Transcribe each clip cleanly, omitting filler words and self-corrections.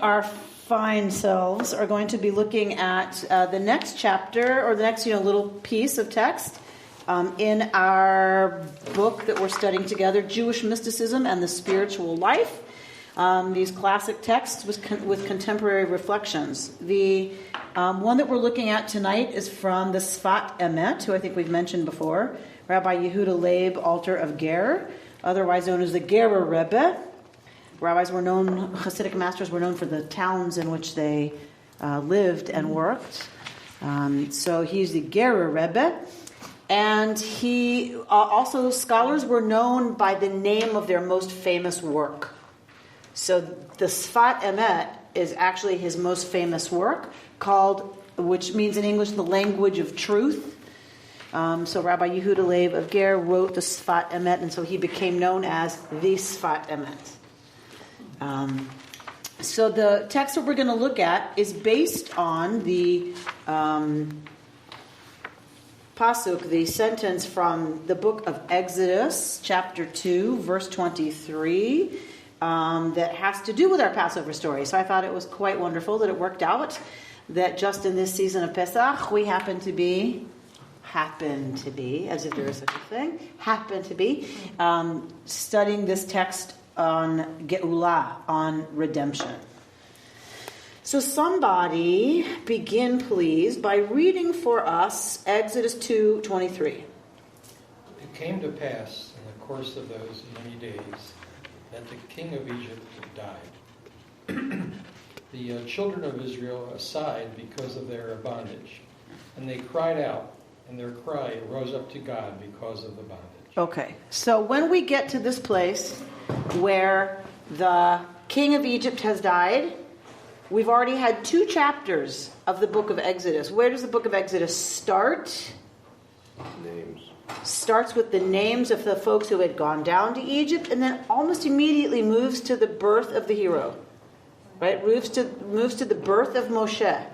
our fine selves, are going to be looking at the next chapter, or the next little piece of text in our book that we're studying together, Jewish Mysticism and the Spiritual Life. These classic texts with contemporary reflections. The one that we're looking at tonight is from the Sfat Emet, who I think we've mentioned before, Rabbi Yehuda Leib, Alter of Ger, otherwise known as the Gerer Rebbe. Rabbis were known, Hasidic masters were known for the towns in which they lived and worked. So he's the Gerer Rebbe. And he also, scholars were known by the name of their most famous work. So the Sfat Emet is actually his most famous work, which means in English, the language of truth. So Rabbi Yehuda Leib of Ger wrote the Sfat Emet, and so he became known as the Sfat Emet. So the text that we're going to look at is based on the pasuk, the sentence from the book of Exodus, chapter 2, verse 23, that has to do with our Passover story. So I thought it was quite wonderful that it worked out, that just in this season of Pesach, we happen to be, as if there is such a thing, studying this text on Geulah, on redemption. So somebody begin, please, by reading for us Exodus 2:23. It came to pass in the course of those many days that the king of Egypt died. The children of Israel sighed because of their bondage, and they cried out, and their cry rose up to God because of the bondage. Okay, so when we get to this place where the king of Egypt has died, we've already had 2 chapters of the book of Exodus. Where does the book of Exodus start? Names. Starts with the names of the folks who had gone down to Egypt, and then almost immediately moves to the birth of the hero. Right? Moves to the birth of Moshe.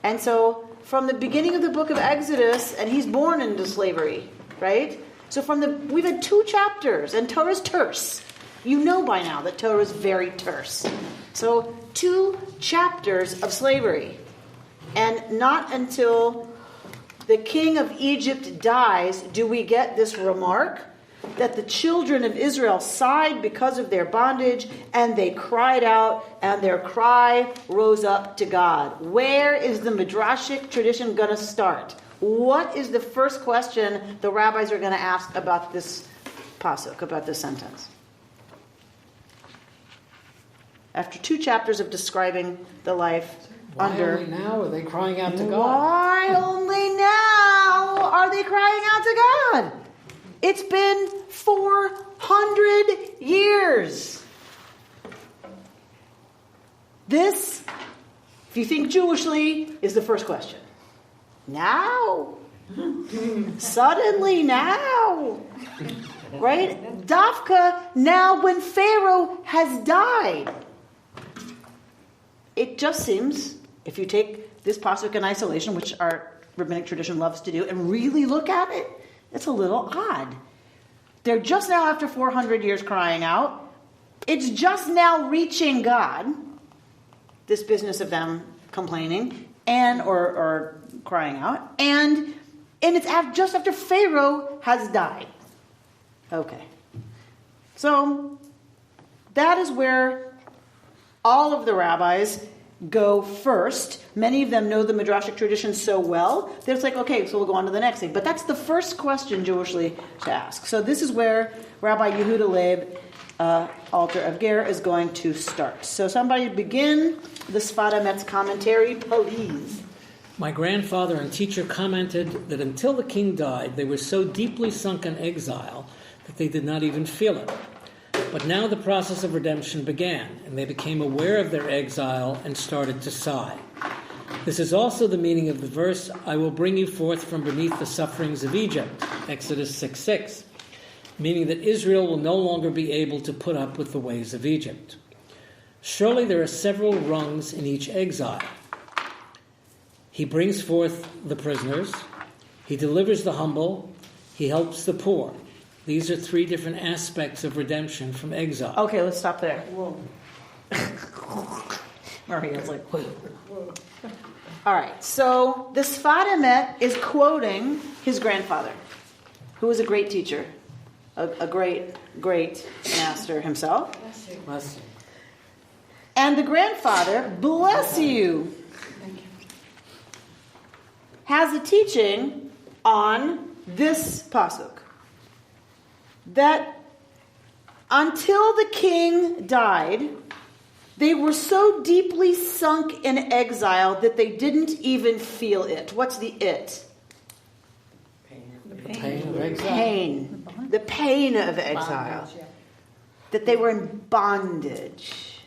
And so from the beginning of the book of Exodus, and he's born into slavery, right? So we've had 2 chapters, and Torah's terse. You know by now that Torah is very terse. So 2 chapters of slavery. And not until the king of Egypt dies do we get this remark that the children of Israel sighed because of their bondage, and they cried out, and their cry rose up to God. Where is the Midrashic tradition going to start? What is the first question the rabbis are going to ask about this pasuk, about this sentence? After 2 chapters of describing the life under... Why only now are they crying out to God? Why only now are they crying out to God? It's been 400 years. This, if you think Jewishly, is the first question. Now? Suddenly now? Right? Dafka, now when Pharaoh has died. It just seems, if you take this pasuk in isolation, which our rabbinic tradition loves to do, and really look at it, it's a little odd. They're just now, after 400 years, crying out. It's just now reaching God, this business of them complaining and or crying out, and it's just after Pharaoh has died. Okay. So that is where all of the rabbis go first. Many of them know the Midrashic tradition so well that it's like, okay, so we'll go on to the next thing. But that's the first question Jewishly to ask. So this is where Rabbi Yehuda Leib, Alter of Ger, is going to start. So somebody begin the Sfat Emet's commentary, please. My grandfather and teacher commented that until the king died, they were so deeply sunk in exile that they did not even feel it. But now the process of redemption began, and they became aware of their exile and started to sigh. This is also the meaning of the verse, I will bring you forth from beneath the sufferings of Egypt, Exodus 6:6, meaning that Israel will no longer be able to put up with the ways of Egypt. Surely there are several rungs in each exile. He brings forth the prisoners, he delivers the humble, he helps the poor. These are 3 different aspects of redemption from exile. Okay, let's stop there. Whoa. Maria's like, wait. All right, so the Sfat is quoting his grandfather, who was a great teacher, a great, great master himself. Bless you. And the grandfather, bless you, has a teaching on this pasuk, that until the king died, they were so deeply sunk in exile that they didn't even feel it. What's the it? The pain of exile. Pain. The pain of exile. Bondage, yeah. That they were in bondage.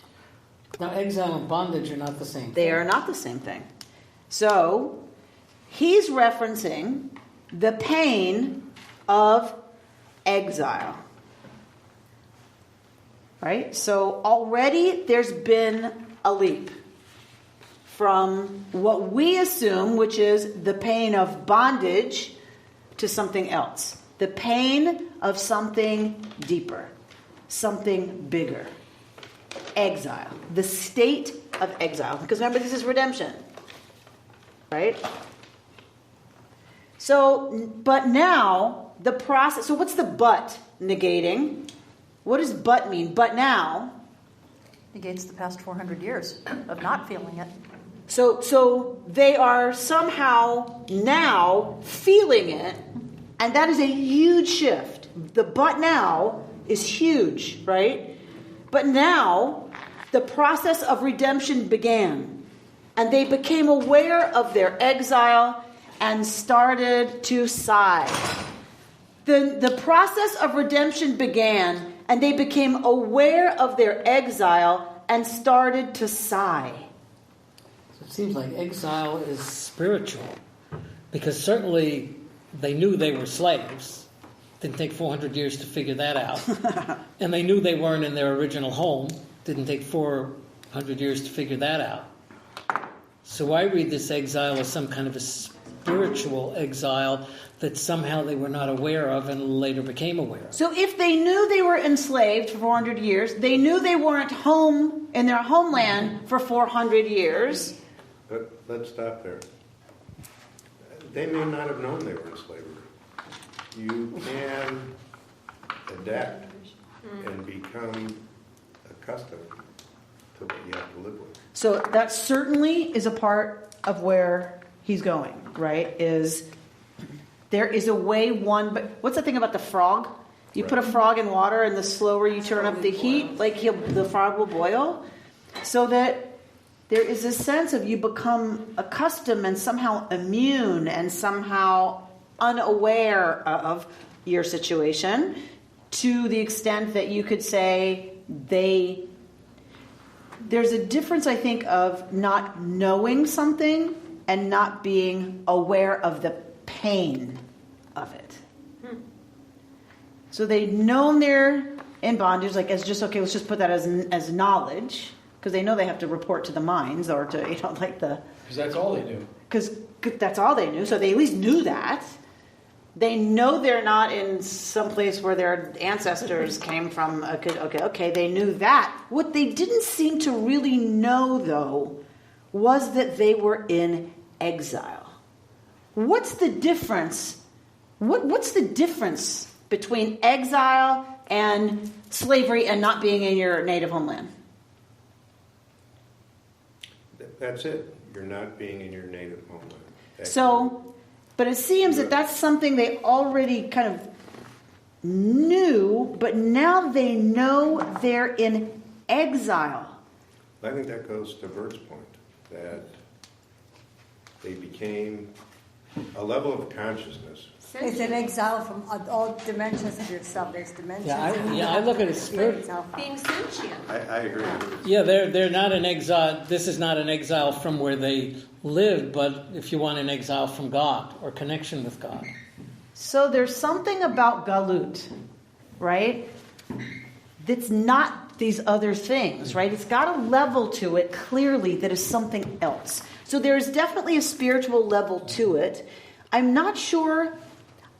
Now, exile and bondage are not the same thing. They are not the same thing. So, he's referencing the pain of exile. Right? So already there's been a leap from what we assume, which is the pain of bondage, to something else. The pain of something deeper, something bigger. Exile. The state of exile. Because remember, this is redemption. Right? So, but now, the process... So what's the but negating? What does but mean? But now... Negates the past 400 years of not feeling it. So they are somehow now feeling it, and that is a huge shift. The but now is huge, right? But now, the process of redemption began, and they became aware of their exile and started to sigh. The process of redemption began, and they became aware of their exile and started to sigh. So it seems like exile is spiritual, because certainly they knew they were slaves. Didn't take 400 years to figure that out. And they knew they weren't in their original home. Didn't take 400 years to figure that out. So I read this exile as some kind of a spiritual exile that somehow they were not aware of and later became aware of. So if they knew they were enslaved for 400 years, they knew they weren't home in their homeland for 400 years. But let's stop there. They may not have known they were in slavery. You can adapt and become accustomed to what you have to live with. So that certainly is a part of where he's going, right? Is there is a way one, but what's the thing about the frog? You put a frog in water, and the slower you turn up the heat, like the frog will boil. So that there is a sense of you become accustomed and somehow immune and somehow unaware of your situation, to the extent that you could say there's a difference, I think, of not knowing something and not being aware of the pain of it. So they'd known they're in bondage, like as just, okay, let's just put that as knowledge, because they know they have to report to the mines or to, like the... Because that's all they knew. Because that's all they knew, so they at least knew that. They know they're not in some place where their ancestors came from. Okay, they knew that. What they didn't seem to really know, though, was that they were in exile. What's the difference? What's the difference between exile and slavery and not being in your native homeland? That's it. You're not being in your native homeland. So, but it seems that that's something they already kind of knew, but now they know they're in exile. I think that goes to Bert's point, that they became a level of consciousness. It's an exile from all dimensions of yourself. There's dimensions. I look at it spiritual. Being sentient. I agree. Yeah, they're not an exile. This is not an exile from where they lived, but if you want, an exile from God or connection with God. So there's something about galut, right? That's not these other things, right? It's got a level to it, clearly, that is something else. So there's definitely a spiritual level to it. I'm not sure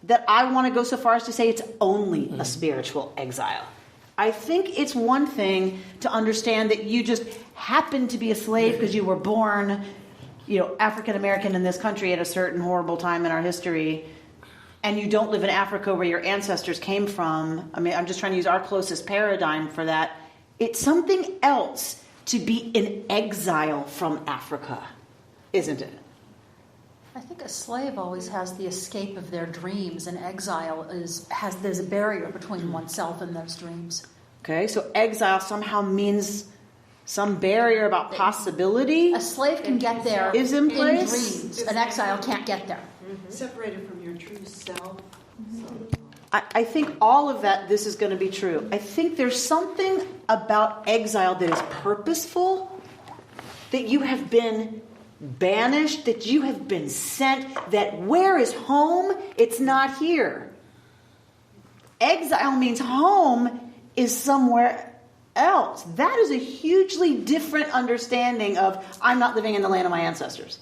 that I want to go so far as to say it's only a spiritual exile. I think it's one thing to understand that you just happen to be a slave because you were born, African American in this country at a certain horrible time in our history, and you don't live in Africa where your ancestors came from. I mean, I'm just trying to use our closest paradigm for that. It's something else to be in exile from Africa, isn't it? I think a slave always has the escape of their dreams, and exile there's a barrier between oneself and those dreams. Okay, so exile somehow means some barrier about possibility. A slave can get there is in in place. dreams. An exile can't get there. Separated from your true self. I think all of that, this is going to be true. I think there's something about exile that is purposeful, that you have been banished, that you have been sent, that where is home? It's not here. Exile means home is somewhere else. That is a hugely different understanding of I'm not living in the land of my ancestors.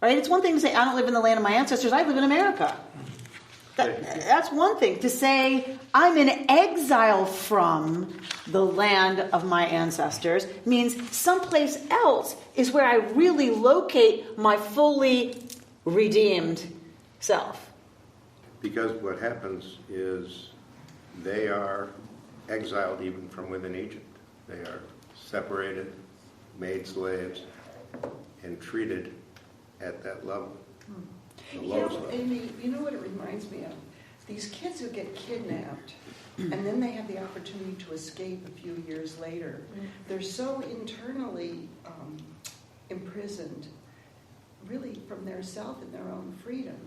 Right? It's one thing to say I don't live in the land of my ancestors, I live in America. That's one thing. To say I'm in exile from the land of my ancestors means someplace else is where I really locate my fully redeemed self. Because what happens is they are exiled even from within Egypt. They are separated, made slaves, and treated at that level. The lowest level. Amy, you know what it reminds me of? These kids who get kidnapped and then they have the opportunity to escape a few years later. They're so internally imprisoned, really from their self and their own freedom,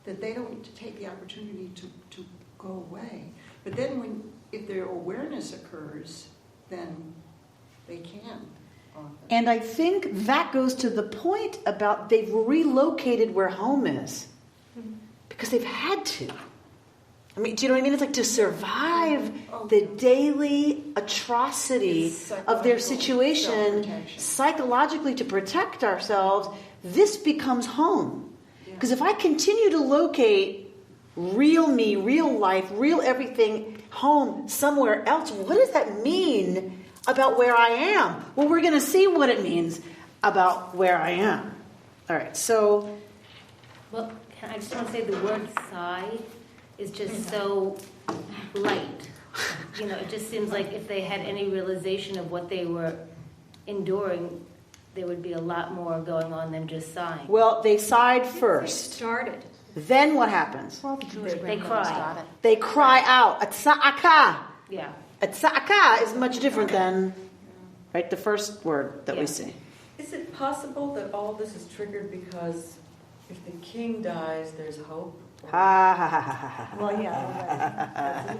that they don't take the opportunity to go away. But then if their awareness occurs, then they can. And I think that goes to the point about they've relocated where home is. Because they've had to. I mean, do you know what I mean? It's like to survive the daily atrocity of their situation, psychologically to protect ourselves, this becomes home. Because if I continue to locate real me, real life, real everything, home somewhere else, what does that mean about where I am? Well, we're going to see what it means about where I am. All right, so... Well, I just want to say the word sigh is just so light. It just seems like if they had any realization of what they were enduring, there would be a lot more going on than just sighing. Well, they sighed first. Started. Then what happens? Well, the Jewish They cry. They cry out. Atza'aka. Yeah. Atza'aka is much different than, right, the first word that we see. Is it possible that all this is triggered because if the king dies, there's hope? Ha ha ha ha ha. Well, yeah.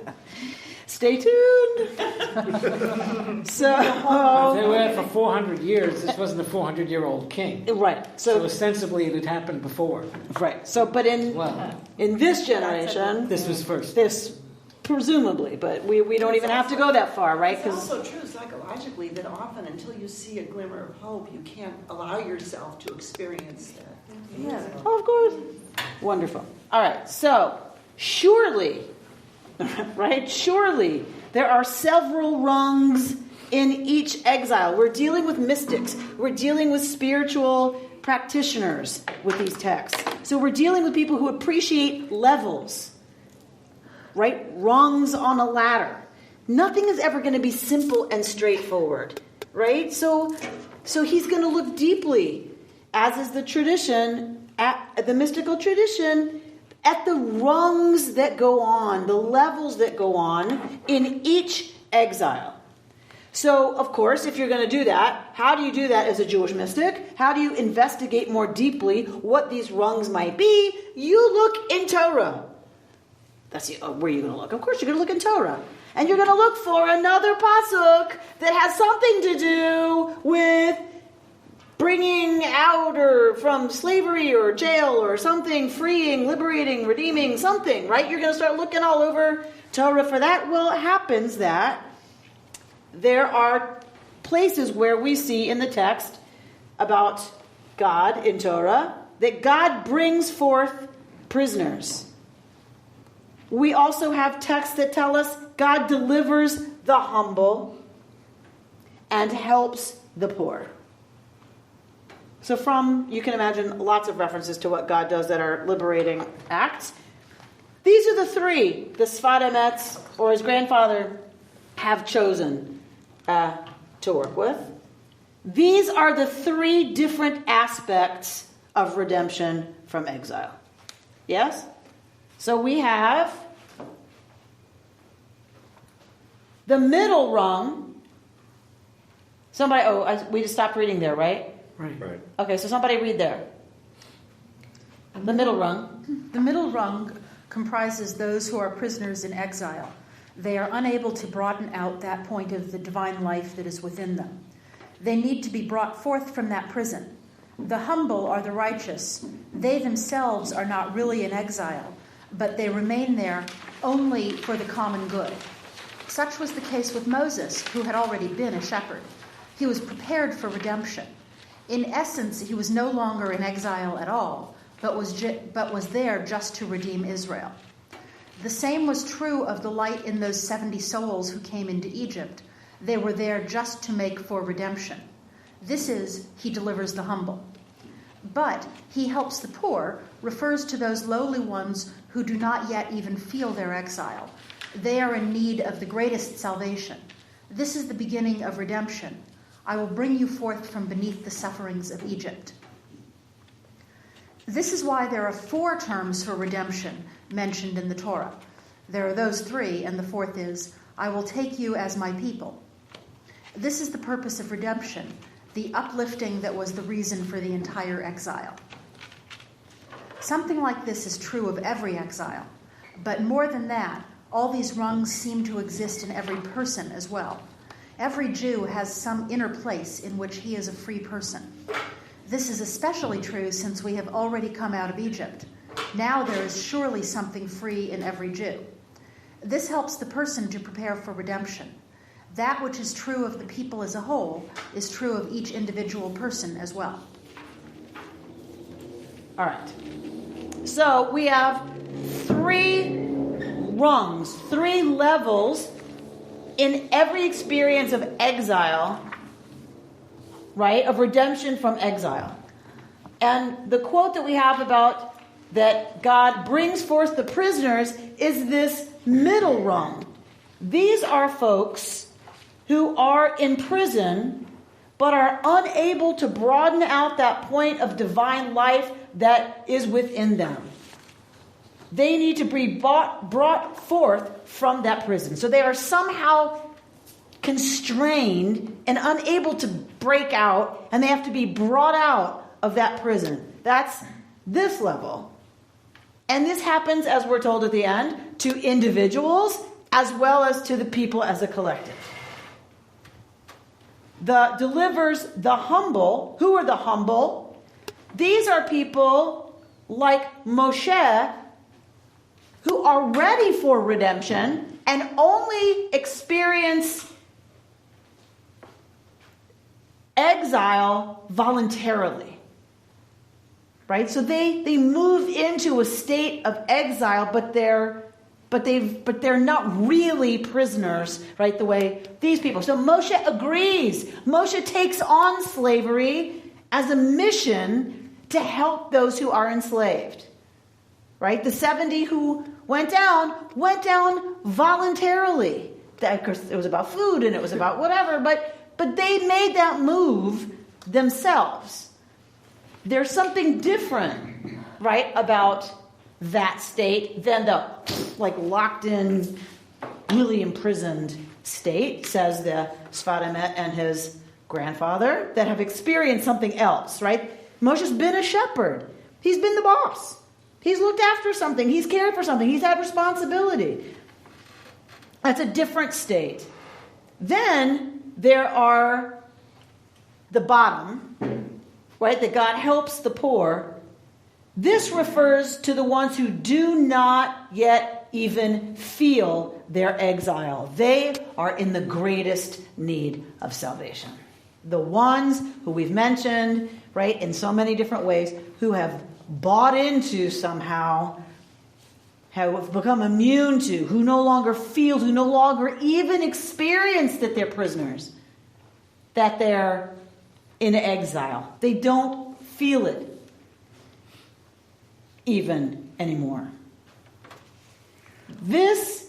Stay tuned. So They were for 400 years. This wasn't a 400-year-old king. right. So ostensibly it had happened before. Right. So, but in this generation, This was first. this presumably, but we don't even have to go that far, right? It's also true psychologically that often until you see a glimmer of hope, you can't allow yourself to experience that. Yeah. Oh, of course. Wonderful. All right. So, surely, right? Surely there are several rungs in each exile. We're dealing with mystics. We're dealing with spiritual practitioners with these texts. So we're dealing with people who appreciate levels, right? Rungs on a ladder. Nothing is ever going to be simple and straightforward, right? So he's going to look deeply, as is the tradition, at the mystical tradition, at the rungs that go on, the levels that go on in each exile. So, of course, if you're going to do that, how do you do that as a Jewish mystic? How do you investigate more deeply what these rungs might be? You look in Torah. That's where you're going to look. Of course, you're going to look in Torah. And you're going to look for another pasuk that has something to do with bringing out or from slavery or jail or something, freeing, liberating, redeeming, something, right? You're going to start looking all over Torah for that. Well, it happens that there are places where we see in the text about God in Torah that God brings forth prisoners. We also have texts that tell us God delivers the humble and helps the poor. So you can imagine lots of references to what God does that are liberating acts. These are the three the Sfat Emet, or his grandfather, have chosen to work with. These are the three different aspects of redemption from exile. Yes? So we have the middle rung. We just stopped reading there, right? Right. Okay, so somebody read there. The middle rung. The middle rung comprises those who are prisoners in exile. They are unable to broaden out that point of the divine life that is within them. They need to be brought forth from that prison. The humble are the righteous. They themselves are not really in exile, but they remain there only for the common good. Such was the case with Moses, who had already been a shepherd. He was prepared for redemption. In essence, he was no longer in exile at all, but was there just to redeem Israel. The same was true of the light in those 70 souls who came into Egypt. They were there just to make for redemption. This is, he delivers the humble. But he helps the poor refers to those lowly ones who do not yet even feel their exile. They are in need of the greatest salvation. This is the beginning of redemption. I will bring you forth from beneath the sufferings of Egypt. This is why there are 4 terms for redemption mentioned in the Torah. There are those 3, and the 4th is, I will take you as my people. This is the purpose of redemption, the uplifting that was the reason for the entire exile. Something like this is true of every exile, but more than that, all these rungs seem to exist in every person as well. Every Jew has some inner place in which he is a free person. This is especially true since we have already come out of Egypt. Now there is surely something free in every Jew. This helps the person to prepare for redemption. That which is true of the people as a whole is true of each individual person as well. All right. So we have 3 rungs, 3 levels in every experience of exile, right, of redemption from exile. And the quote that we have about that God brings forth the prisoners is this middle rung. These are folks who are in prison but are unable to broaden out that point of divine life that is within them. They need to be brought forth from that prison. So they are somehow constrained and unable to break out, and they have to be brought out of that prison. That's this level. And this happens, as we're told at the end, to individuals as well as to the people as a collective. The delivers the humble. Who are the humble? These are people like Moshe who are ready for redemption and only experience exile voluntarily. Right? So they move into a state of exile, but they're not really prisoners, right? The way these people. So Moshe agrees. Moshe takes on slavery as a mission to help those who are enslaved. Right? The 70 who went down voluntarily. Of course, it was about food and it was about whatever, but they made that move themselves. There's something different, right, about that state than the locked in, really imprisoned state, says the Sfat Emet and his grandfather, that have experienced something else, right? Moshe's been a shepherd. He's been the boss. He's looked after something. He's cared for something. He's had responsibility. That's a different state. Then there are the bottom, right, that God helps the poor. This refers to the ones who do not yet even feel their exile. They are in the greatest need of salvation. The ones who we've mentioned, right, in so many different ways, who have bought into somehow have become immune to, who no longer feel, who no longer even experience that they're prisoners, that they're in exile. They don't feel it even anymore. This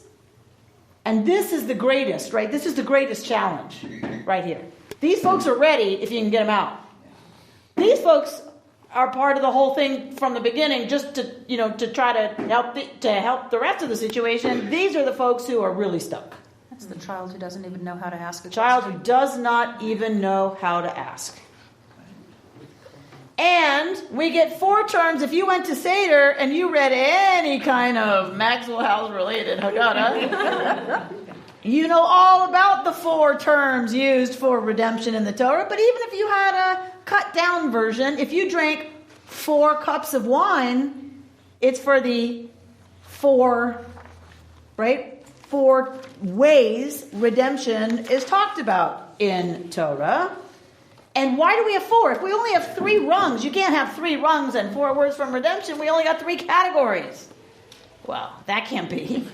is the greatest, right? This is the greatest challenge right here. These folks are ready if you can get them out. These folks are part of the whole thing from the beginning, just to try to help the rest of the situation. These are the folks who are really stuck. That's the child who doesn't even know how to ask a Child question. who does not even know how to ask. And we get 4 terms. If you went to Seder and you read any kind of Maxwell House related Haggadah, you know all about the 4 terms used for redemption in the Torah. But even if you had a cut down version, if you drank 4 cups of wine, it's for the 4 ways redemption is talked about in Torah. And why do we have 4? If we only have 3 rungs, you can't have 3 rungs and 4 words from redemption. We only got 3 categories. Well, that can't be,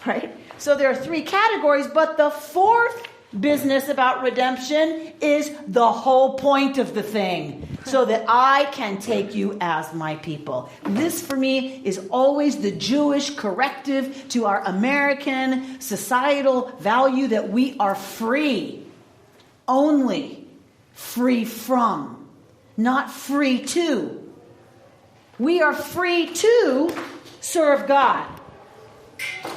right? So there are 3 categories, but the 4th business about redemption is the whole point of the thing, so that I can take you as my people. This, for me, is always the Jewish corrective to our American societal value that we are free, only free from, not free to. We are free to serve God,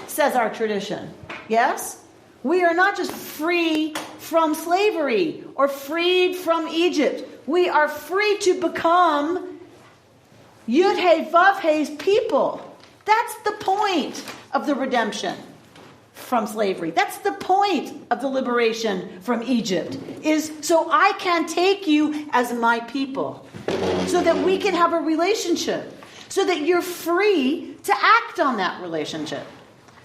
says our tradition. Yes? We are not just free from slavery or freed from Egypt. We are free to become Yud-Hey, Vav-Hey's people. That's the point of the redemption from slavery. That's the point of the liberation from Egypt, is so I can take you as my people, so that we can have a relationship, so that you're free to act on that relationship.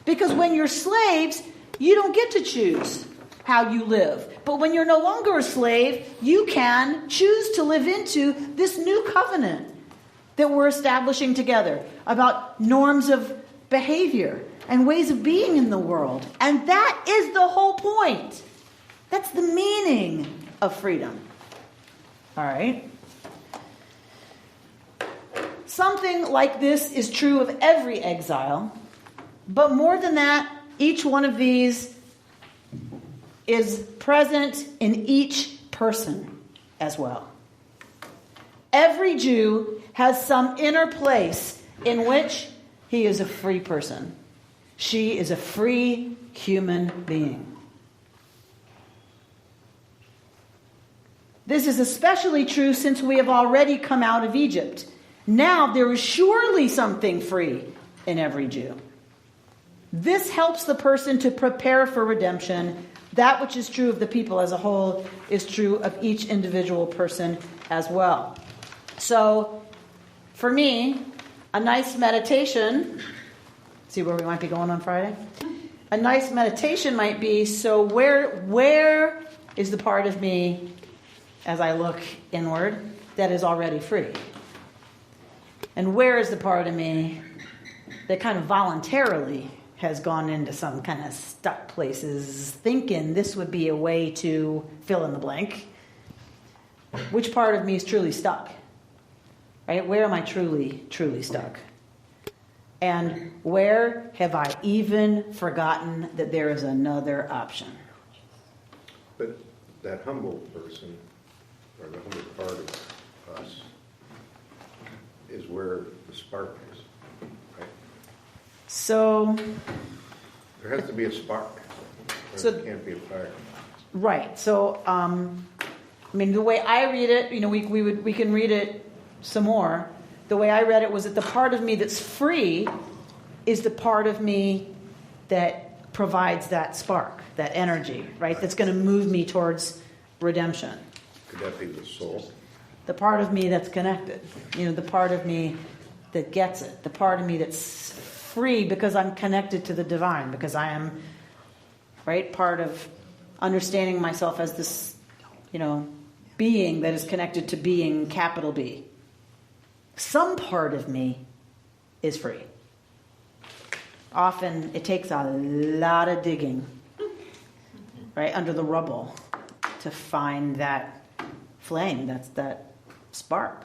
Because when you're slaves, you don't get to choose how you live. But when you're no longer a slave, you can choose to live into this new covenant that we're establishing together about norms of behavior and ways of being in the world. And that is the whole point. That's the meaning of freedom. All right? Something like this is true of every exile. But more than that, each one of these is present in each person as well. Every Jew has some inner place in which he is a free person. She is a free human being. This is especially true since we have already come out of Egypt. Now there is surely something free in every Jew. This helps the person to prepare for redemption. That which is true of the people as a whole is true of each individual person as well. So, for me, a nice meditation, see where we might be going on Friday? A nice meditation might be, so where is the part of me, as I look inward, that is already free? And where is the part of me that kind of voluntarily has gone into some kind of stuck places, thinking this would be a way to fill in the blank? Which part of me is truly stuck? Right? Where am I truly, truly stuck? And where have I even forgotten that there is another option? But that humble person, or the humble part of us, is where the spark is, right? So... there has to be a spark. There can't be a fire. Right. So, the way I read it, we can read it some more. The way I read it was that the part of me that's free is the part of me that provides that spark, that energy, right? That's going to move me towards redemption. Could that be the soul? The part of me that's connected. The part of me that gets it. The part of me that's free because I'm connected to the divine, because I am, right, part of understanding myself as this, being that is connected to being, capital B. Some part of me is free. often it takes a lot of digging, right, under the rubble to find that flame, that's that spark.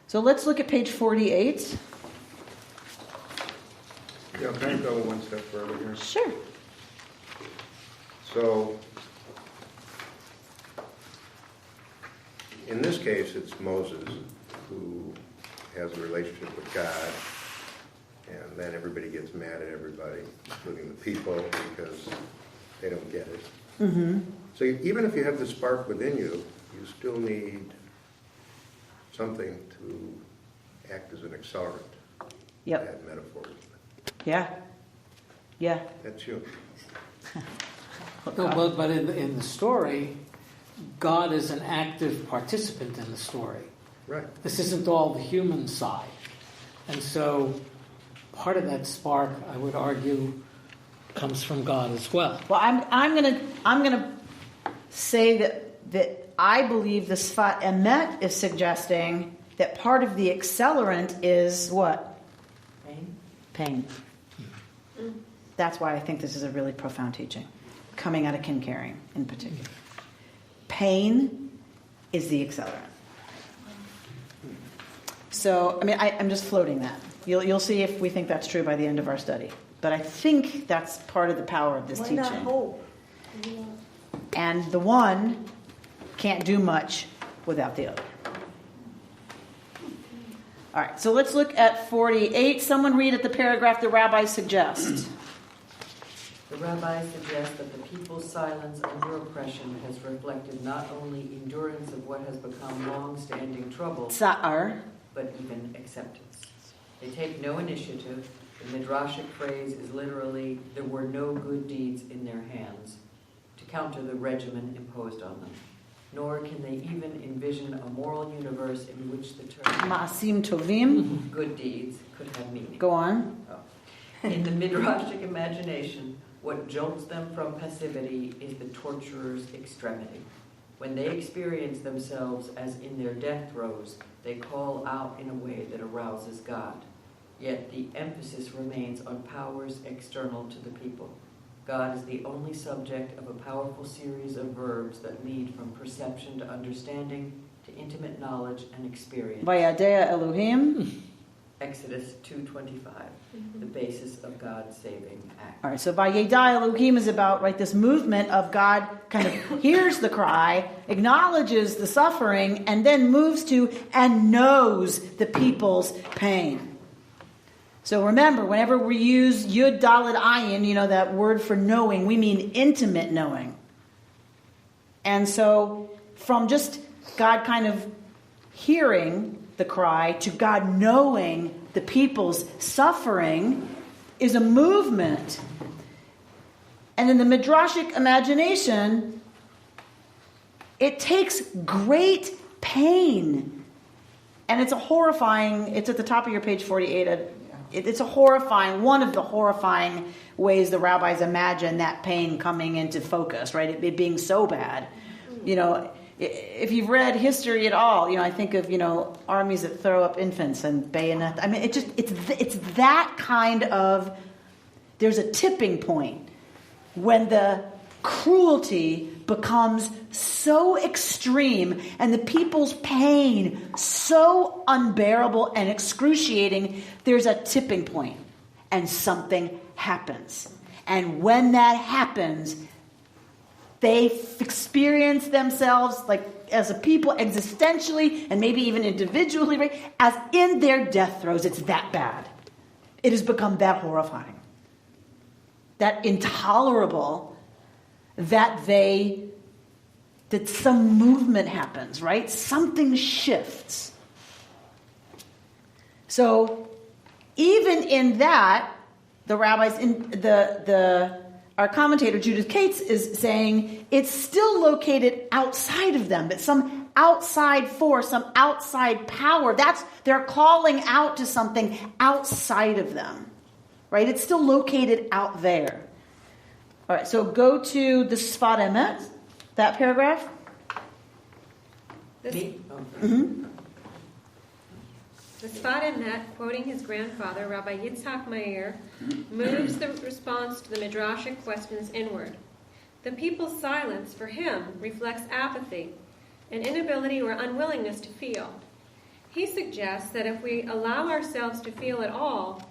So let's look at page 48. Yeah, can I go one step further here? Sure. So, in this case, it's Moses who has a relationship with God, and then everybody gets mad at everybody, including the people, because they don't get it. Mm-hmm. So even if you have the spark within you, you still need something to act as an accelerant. Yep. That metaphor. Yeah. Yeah. That's you. No, but in the story, God is an active participant in the story. Right. This isn't all the human side. And so part of that spark, I would argue, comes from God as well. Well, I'm gonna say that I believe the Sfat Emet is suggesting that part of the accelerant is what? Pain. That's why I think this is a really profound teaching, coming out of Kincaring in particular. Pain is the accelerant. So, I mean, I'm just floating that. You'll see if we think that's true by the end of our study. But I think that's part of the power of this Why teaching. not hope? And the one can't do much without the other. All right, so let's look at 48. Someone read at the paragraph the rabbi suggests. The rabbi suggests that the people's silence under oppression has reflected not only endurance of what has become long-standing trouble, Tsa'ar. but even acceptance. They take no initiative. The midrashic phrase is literally, there were no good deeds in their hands, to counter the regimen imposed on them. Nor can they even envision a moral universe in which the term Ma'asim tovim. good deeds could have meaning. Go on. In the midrashic imagination, what jolts them from passivity is the torturer's extremity. When they experience themselves as in their death throes, they call out in a way that arouses God. Yet the emphasis remains on powers external to the people. God is the only subject of a powerful series of verbs that lead from perception to understanding to intimate knowledge and experience. Vayadea Elohim. Exodus 2:25, the basis of God's saving act. All right, so Vayeda Elohim is about, right, this movement of God kind of hears the cry, acknowledges the suffering, and then moves to and knows the people's pain. So remember, whenever we use Yud Daled Ayin, that word for knowing, we mean intimate knowing. And so from just God kind of hearing the cry to God knowing the people's suffering is a movement. And in the midrashic imagination, it takes great pain. And it's it's at the top of your page 48. It's one of the horrifying ways the rabbis imagine that pain coming into focus, right? It being so bad. If you've read history at all, I think of, armies that throw up infants and bayonet. I mean, it's that kind of, there's a tipping point when the cruelty becomes so extreme and the people's pain so unbearable and excruciating, there's a tipping point and something happens. And when that happens, they experience themselves, like as a people, existentially and maybe even individually, right, as in their death throes. It's that bad. It has become that horrifying, that intolerable, that some movement happens, right? Something shifts. So even in that, the rabbis, our commentator Judith Cates is saying it's still located outside of them. It's some outside force, some outside power. They're calling out to something outside of them, right? It's still located out there. All right, so go to the Sfat Emet, that paragraph. The Sfat Emet, quoting his grandfather, Rabbi Yitzhak Meir, moves the response to the Midrashic questions inward. The people's silence, for him, reflects apathy, an inability or unwillingness to feel. He suggests that if we allow ourselves to feel at all,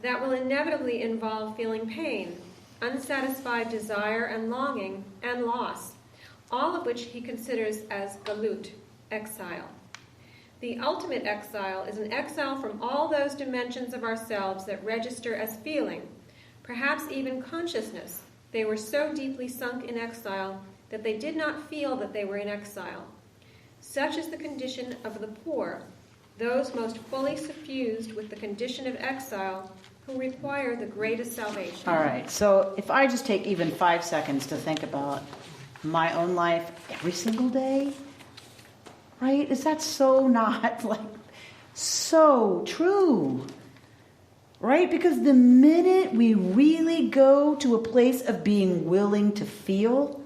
that will inevitably involve feeling pain, unsatisfied desire and longing, and loss, all of which he considers as galut, exile. The ultimate exile is an exile from all those dimensions of ourselves that register as feeling, perhaps even consciousness. They were so deeply sunk in exile that they did not feel that they were in exile. Such is the condition of the poor, those most fully suffused with the condition of exile, who require the greatest salvation. All right, so if I just take even 5 seconds to think about my own life every single day, right? Is that so not so true? Right? Because the minute we really go to a place of being willing to feel,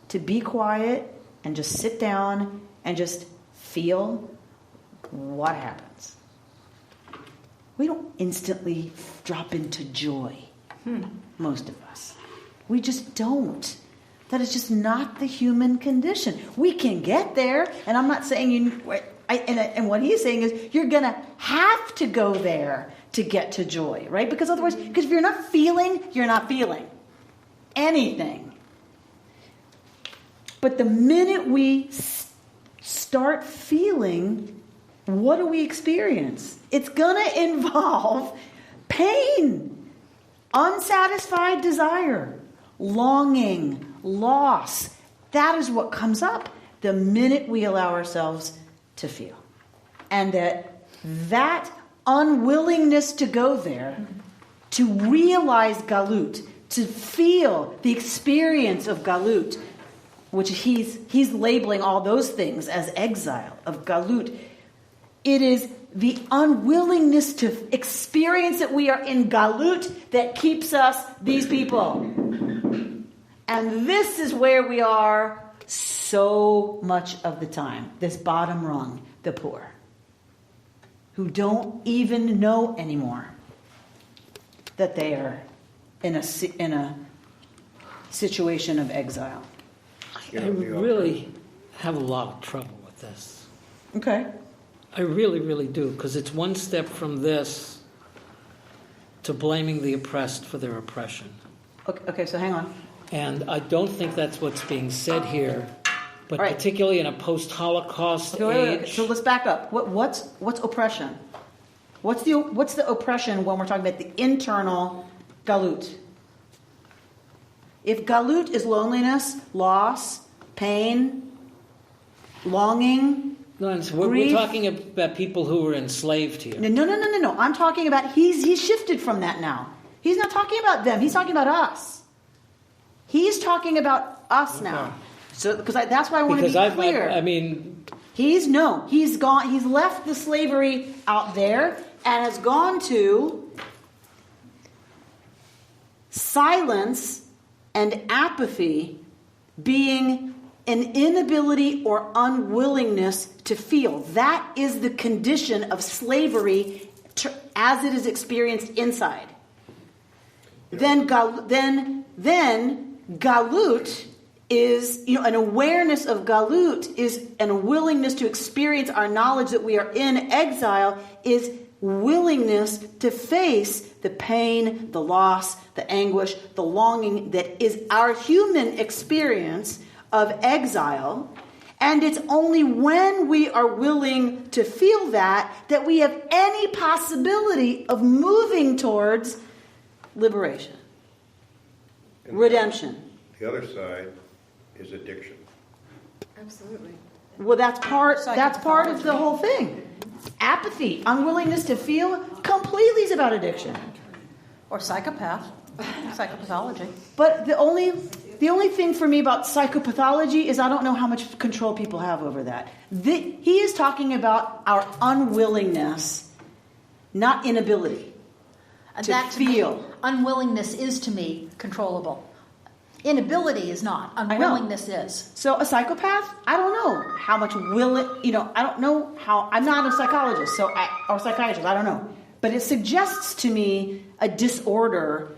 to be quiet and just sit down and just feel, what happens? We don't instantly drop into joy, most of us. We just don't. That is just not the human condition. We can get there, and I'm not saying and what he's saying is you're going to have to go there to get to joy, right? Because otherwise, if you're not feeling anything. But the minute we start feeling, what do we experience? It's going to involve pain, unsatisfied desire, longing, loss. That is what comes up the minute we allow ourselves to feel. And that unwillingness to go there, to realize galut, to feel the experience of galut, which he's labeling all those things as exile, of galut. It is the unwillingness to experience that we are in galut that keeps us these people. And this is where we are so much of the time, this bottom rung, the poor, who don't even know anymore that they are in a situation of exile. I really have a lot of trouble with this. Okay. I really, really do, because it's one step from this to blaming the oppressed for their oppression. Okay, so hang on. And I don't think that's what's being said here, but right. Particularly in a post-Holocaust age. Wait. So let's back up. What's oppression? What's the oppression when we're talking about the internal galut? If galut is loneliness, loss, pain, longing, we're talking about people who were enslaved here. No. I'm talking about he's shifted from that now. He's not talking about them. He's talking about us. He's talking about us now. So because that's why I want to be clear. He's gone. He's left the slavery out there and has gone to silence and apathy being an inability or unwillingness to feel. That is the condition of slavery as it is experienced inside. Then galut is, an awareness of galut is a willingness to experience our knowledge that we are in exile, is willingness to face the pain, the loss, the anguish, the longing that is our human experience of exile. And it's only when we are willing to feel that we have any possibility of moving towards liberation, redemption. The other side is addiction. Absolutely. Well, that's part of the whole thing. Apathy, unwillingness to feel, completely is about addiction. Or psychopathology. But the only thing for me about psychopathology is I don't know how much control people have over that. He is talking about our unwillingness, not inability to feel. Unwillingness is to me controllable. Inability is not. Unwillingness is. So a psychopath, I don't know how much will it, I don't know how, I'm not a psychologist or psychiatrist, I don't know. But it suggests to me a disorder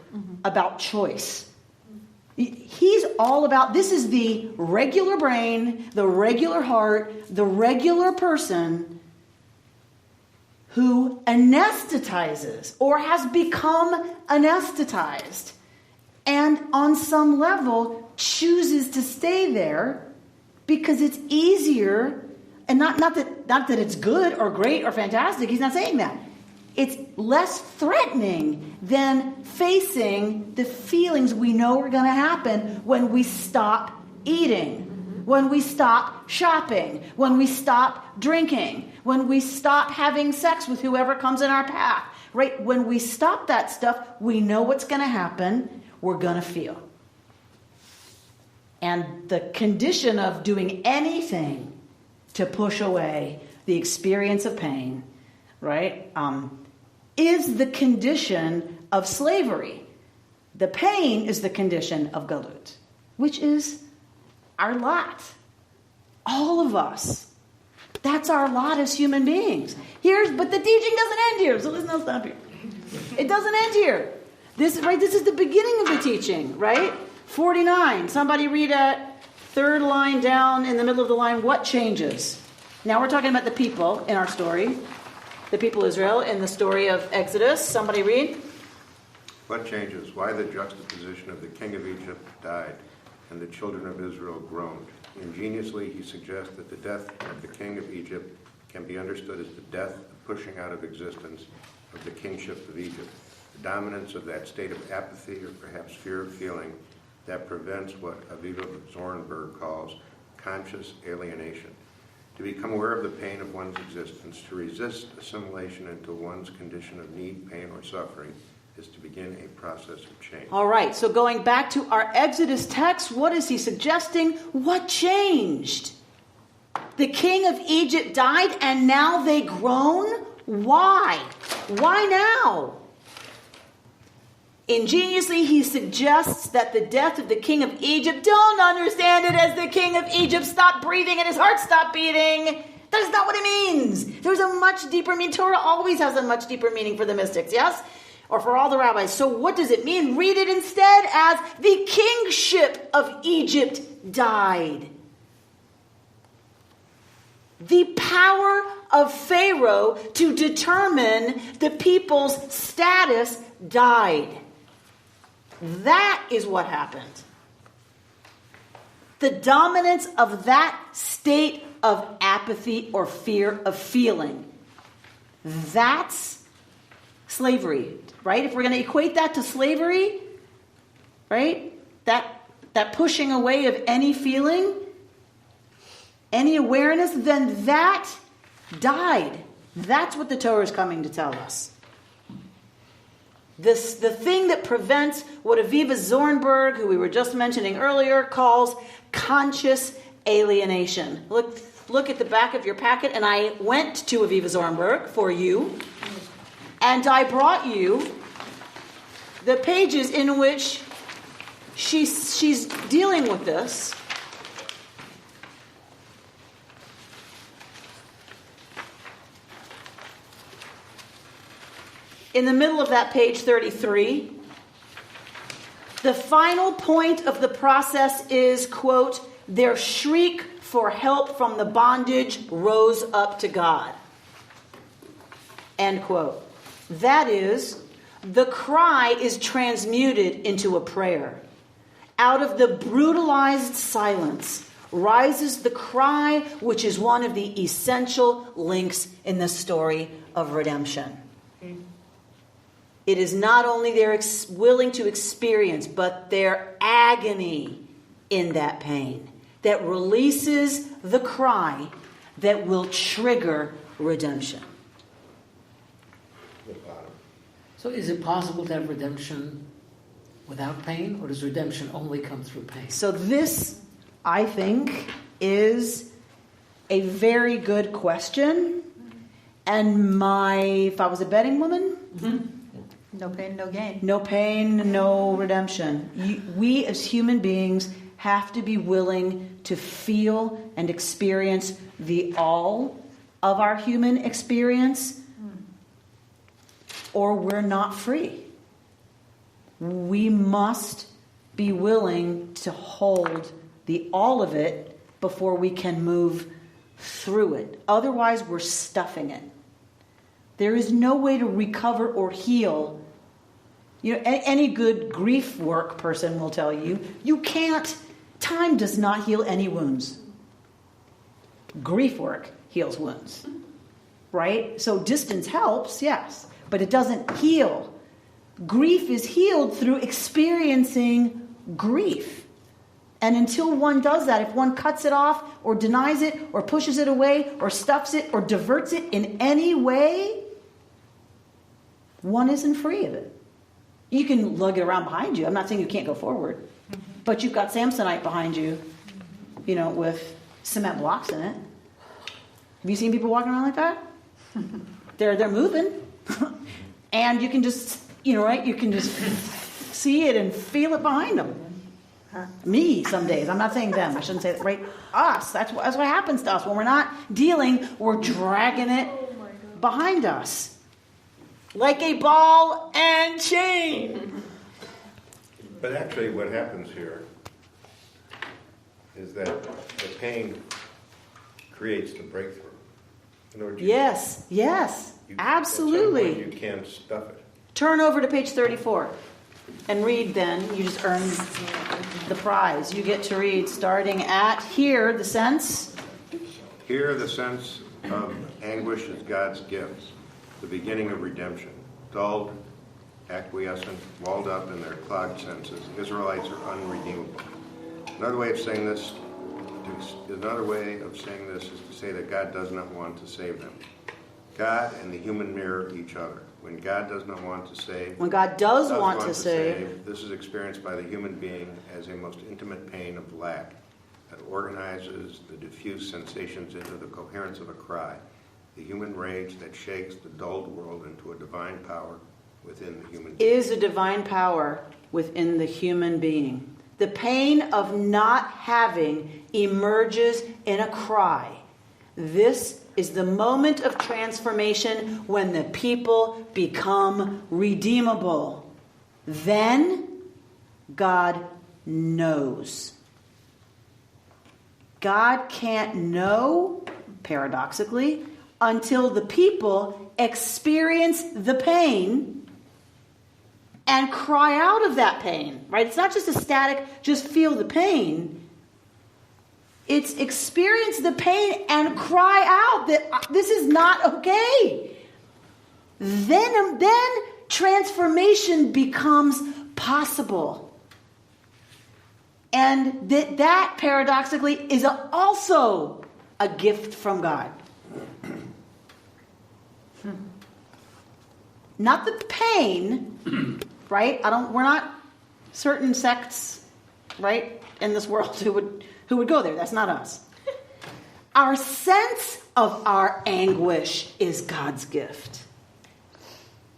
about choice. He's all about, this is the regular brain, the regular heart, the regular person who anesthetizes or has become anesthetized. And on some level, chooses to stay there because it's easier, and not that it's good or great or fantastic. He's not saying that. It's less threatening than facing the feelings we know are going to happen when we stop eating, when we stop shopping, when we stop drinking, when we stop having sex with whoever comes in our path. Right? When we stop that stuff, we know what's going to happen. We're going to feel. And the condition of doing anything to push away the experience of pain, right, is the condition of slavery. The pain is the condition of galut, which is our lot. All of us. That's our lot as human beings. But the teaching doesn't end here, so let's not stop here. It doesn't end here. This is the beginning of the teaching, right? 49. Somebody read a third line down in the middle of the line. What changes? Now we're talking about the people in our story. The people of Israel in the story of Exodus. Somebody read. What changes? Why the juxtaposition of the king of Egypt died and the children of Israel groaned. Ingeniously, he suggests that the death of the king of Egypt can be understood as the death, the pushing out of existence of the kingship of Egypt. The dominance of that state of apathy or perhaps fear of feeling that prevents what Aviva Zornberg calls conscious alienation. To become aware of the pain of one's existence, to resist assimilation into one's condition of need, pain, or suffering, is to begin a process of change. All right, so going back to our Exodus text, what is he suggesting? What changed? The king of Egypt died and now they groan? Why? Why now? Ingeniously, he suggests that the death of the king of Egypt, don't understand it as the king of Egypt stopped breathing and his heart stopped beating. That is not what it means. There's a much deeper meaning. Torah always has a much deeper meaning for the mystics, yes? Or for all the rabbis. So what does it mean? Read it instead as the kingship of Egypt died. The power of Pharaoh to determine the people's status died. That is what happened. The dominance of that state of apathy or fear of feeling. That's slavery, right? If we're going to equate that to slavery, right? That pushing away of any feeling, any awareness, then that died. That's what the Torah is coming to tell us. The thing that prevents what Aviva Zornberg, who we were just mentioning earlier, calls conscious alienation. Look at the back of your packet, and I went to Aviva Zornberg for you, and I brought you the pages in which she's dealing with this. In the middle of that page 33, the final point of the process is, quote, their shriek for help from the bondage rose up to God. End quote. That is, the cry is transmuted into a prayer. Out of the brutalized silence rises the cry, which is one of the essential links in the story of redemption. It is not only their willing to experience, but their agony in that pain that releases the cry that will trigger redemption. So is it possible to have redemption without pain, or does redemption only come through pain? So this, I think, is a very good question. And if I was a betting woman, No pain, no gain. No pain, no redemption. We as human beings have to be willing to feel and experience the all of our human experience, or we're not free. We must be willing to hold the all of it before we can move through it. Otherwise, we're stuffing it. There is no way to recover or heal. Any good grief work person will tell you, you can't. Time does not heal any wounds. Grief work heals wounds, right? So distance helps, yes, but it doesn't heal. Grief is healed through experiencing grief. And until one does that, if one cuts it off or denies it or pushes it away or stuffs it or diverts it in any way, one isn't free of it. You can lug it around behind you. I'm not saying you can't go forward. But you've got Samsonite behind you, with cement blocks in it. Have you seen people walking around like that? They're moving. And you can just, right? You can just see it and feel it behind them. Me, some days. I'm not saying them. I shouldn't say that, right? Us. That's what happens to us. When we're not dealing, we're dragging it behind us. Like a ball and chain. But actually what happens here is that the pain creates the breakthrough. In other words, yes, absolutely. At some point you can't stuff it. Turn over to page 34 and read then. You just earned the prize. You get to read starting at here, the sense. Here the sense of anguish is God's gift, the beginning of redemption. Dulled, acquiescent, walled up in their clogged senses, Israelites are unredeemable. Another way of saying this is to say that God does not want to save them. God and the human mirror each other. When God does not want to save, when God does want to save, this is experienced by the human being as a most intimate pain of lack that organizes the diffuse sensations into the coherence of a cry, the human rage that shakes the dulled world into a divine power within the human being. Is a divine power within the human being. The pain of not having emerges in a cry. This is the moment of transformation when the people become redeemable. Then God knows. God can't know, paradoxically, until the people experience the pain and cry out of that pain, right? It's not just a static, just feel the pain. It's experience the pain and cry out that this is not okay. Then transformation becomes possible. And that paradoxically is also a gift from God. Not the pain, right? We're not certain sects, right, in this world who would go there. That's not us. Our sense of our anguish is God's gift.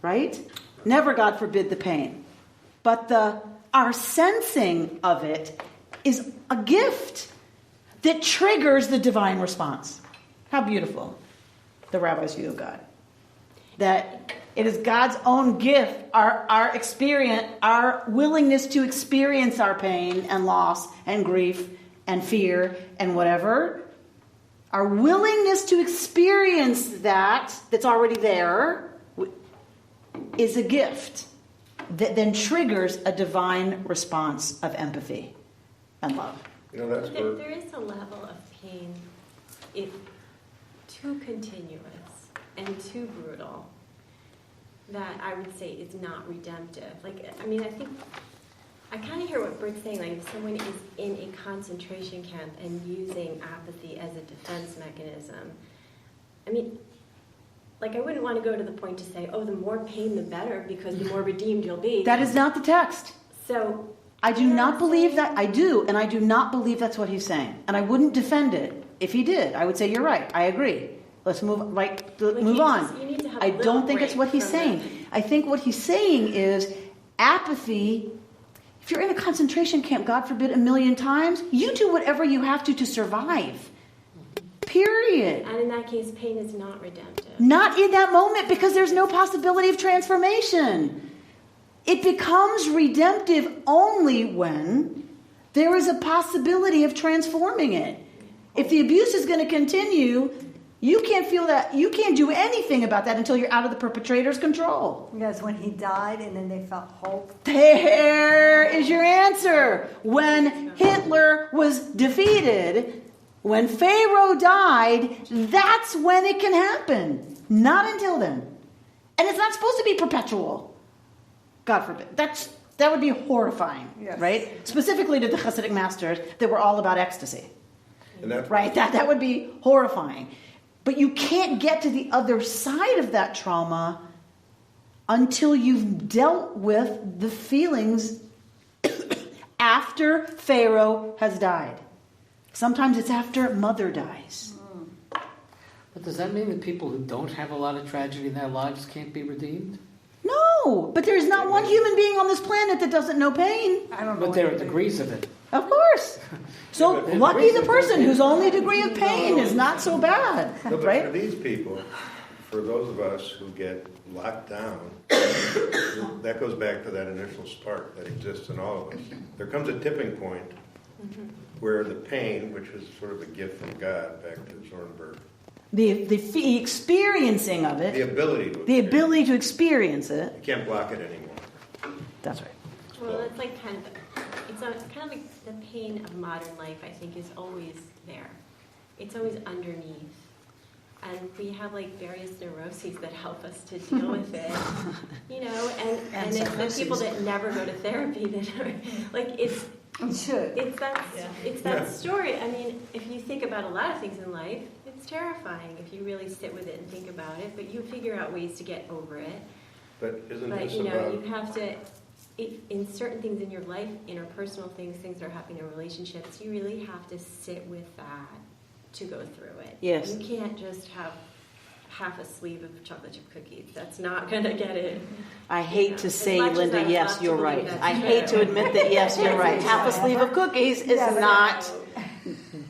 Right? Never, God forbid, the pain. But our sensing of it is a gift that triggers the divine response. How beautiful, the Rabbi's view of God. That it is God's own gift, our experience, our willingness to experience our pain and loss and grief and fear and whatever. Our willingness to experience that's already there is a gift that then triggers a divine response of empathy and love. That's where there is a level of pain, if too continuous and too brutal, that I would say is not redemptive. I think I kind of hear what Bert's saying. Like, if someone is in a concentration camp and using apathy as a defense mechanism, I wouldn't want to go to the point to say, oh, the more pain, the better, because the more redeemed you'll be. That is not the text. So I do not believe that. I do, and I do not believe that's what he's saying. And I wouldn't defend it if he did. I would say, you're right. I agree. Let's move on. You need to have I don't think it's what he's saying. I think what he's saying is apathy. If you're in a concentration camp, God forbid, 1,000,000 times, you do whatever you have to survive. Period. And in that case, pain is not redemptive. Not in that moment, because there's no possibility of transformation. It becomes redemptive only when there is a possibility of transforming it. If the abuse is going to continue, you can't feel that. You can't do anything about that until you're out of the perpetrator's control. Yes, when he died and then they felt hope. There is your answer. When Hitler was defeated, when Pharaoh died, that's when it can happen. Not until then. And it's not supposed to be perpetual. God forbid. That would be horrifying, Yes. right? Specifically to the Hasidic masters that were all about ecstasy. And that's Right? That would be horrifying. But you can't get to the other side of that trauma until you've dealt with the feelings after Pharaoh has died. Sometimes it's after mother dies. But does that mean that people who don't have a lot of tragedy in their lives can't be redeemed? No, but there's not one human being on this planet that doesn't know pain. I don't know. But there are degrees of it. Of course. So Yeah, but lucky the person whose only degree of pain is not so bad, No, but for right? these people, for those of us who get locked down, that goes back to that initial spark that exists in all of us. There comes a tipping point where the pain, which is sort of a gift from God, back to Zornberg, The experiencing of the it, ability to experience it. you can't block it anymore. That's right. Well, it's like kind of like the pain of modern life, I think, is always there. It's always underneath. And we have like various neuroses that help us to deal with it, you know, and it's the people that never go to therapy that are like, it's that story. I mean, if you think about a lot of things in life, it's terrifying if you really sit with it and think about it, but you figure out ways to get over it. But isn't But this you know, about... you have to, in certain things in your life, interpersonal things that are happening in relationships, you really have to sit with that to go through it. Yes. You can't just have half a sleeve of chocolate chip cookies. That's not going to get it. I hate to As say, much as Linda, I would yes, love to you're believe right. that's I true. hate to admit that, yes, you're right. Half a sleeve of cookies is not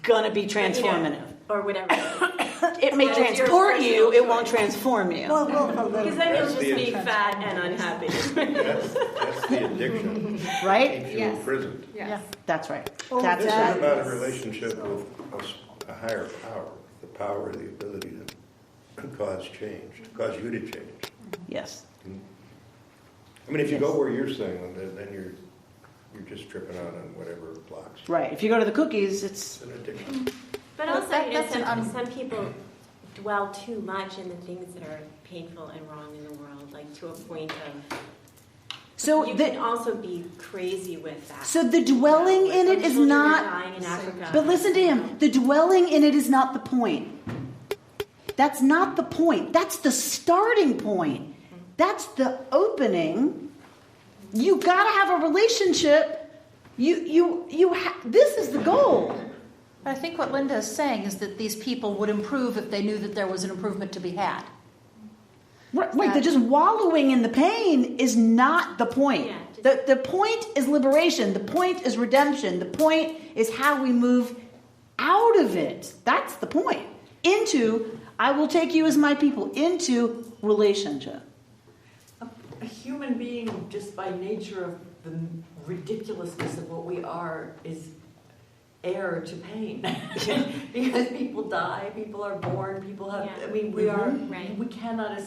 going to be transformative. Or whatever. It may That's your transport you, personal it won't choice. transform you. Well, a little Because then you'll That's just the be fat and unhappy. That's the addiction. Right? Keeps you imprisoned. Yes. That's right. Well, That's This right. is about a relationship with a higher power. The power, the ability to cause change, cause you to change. Yes. I mean, if you go where you're saying, Linda, then you're just tripping out on whatever blocks you. Right. If you go to the cookies, it's... It's an addiction. But Well, also, you know, that's some people dwell too much in the things that are painful and wrong in the world, like to a point of... So you the, can also be crazy with that. so the dwelling Like in when it is children are not... dying in Africa. But listen to him. The dwelling in it is not the point. That's not the point. That's the starting point. That's the opening. You got to have a relationship. This is the goal. I think what Linda is saying is that these people would improve if they knew that there was an improvement to be had. Right, they're just wallowing in the pain is not the point. Yeah, The point is liberation. The point is redemption. The point is how we move out of it. That's the point. Into, I will take you as my people, into relationship. A human being, just by nature of the ridiculousness of what we are, is heir to pain. Because people die, people are born, people have, Yeah. I mean, we are, Right. we cannot,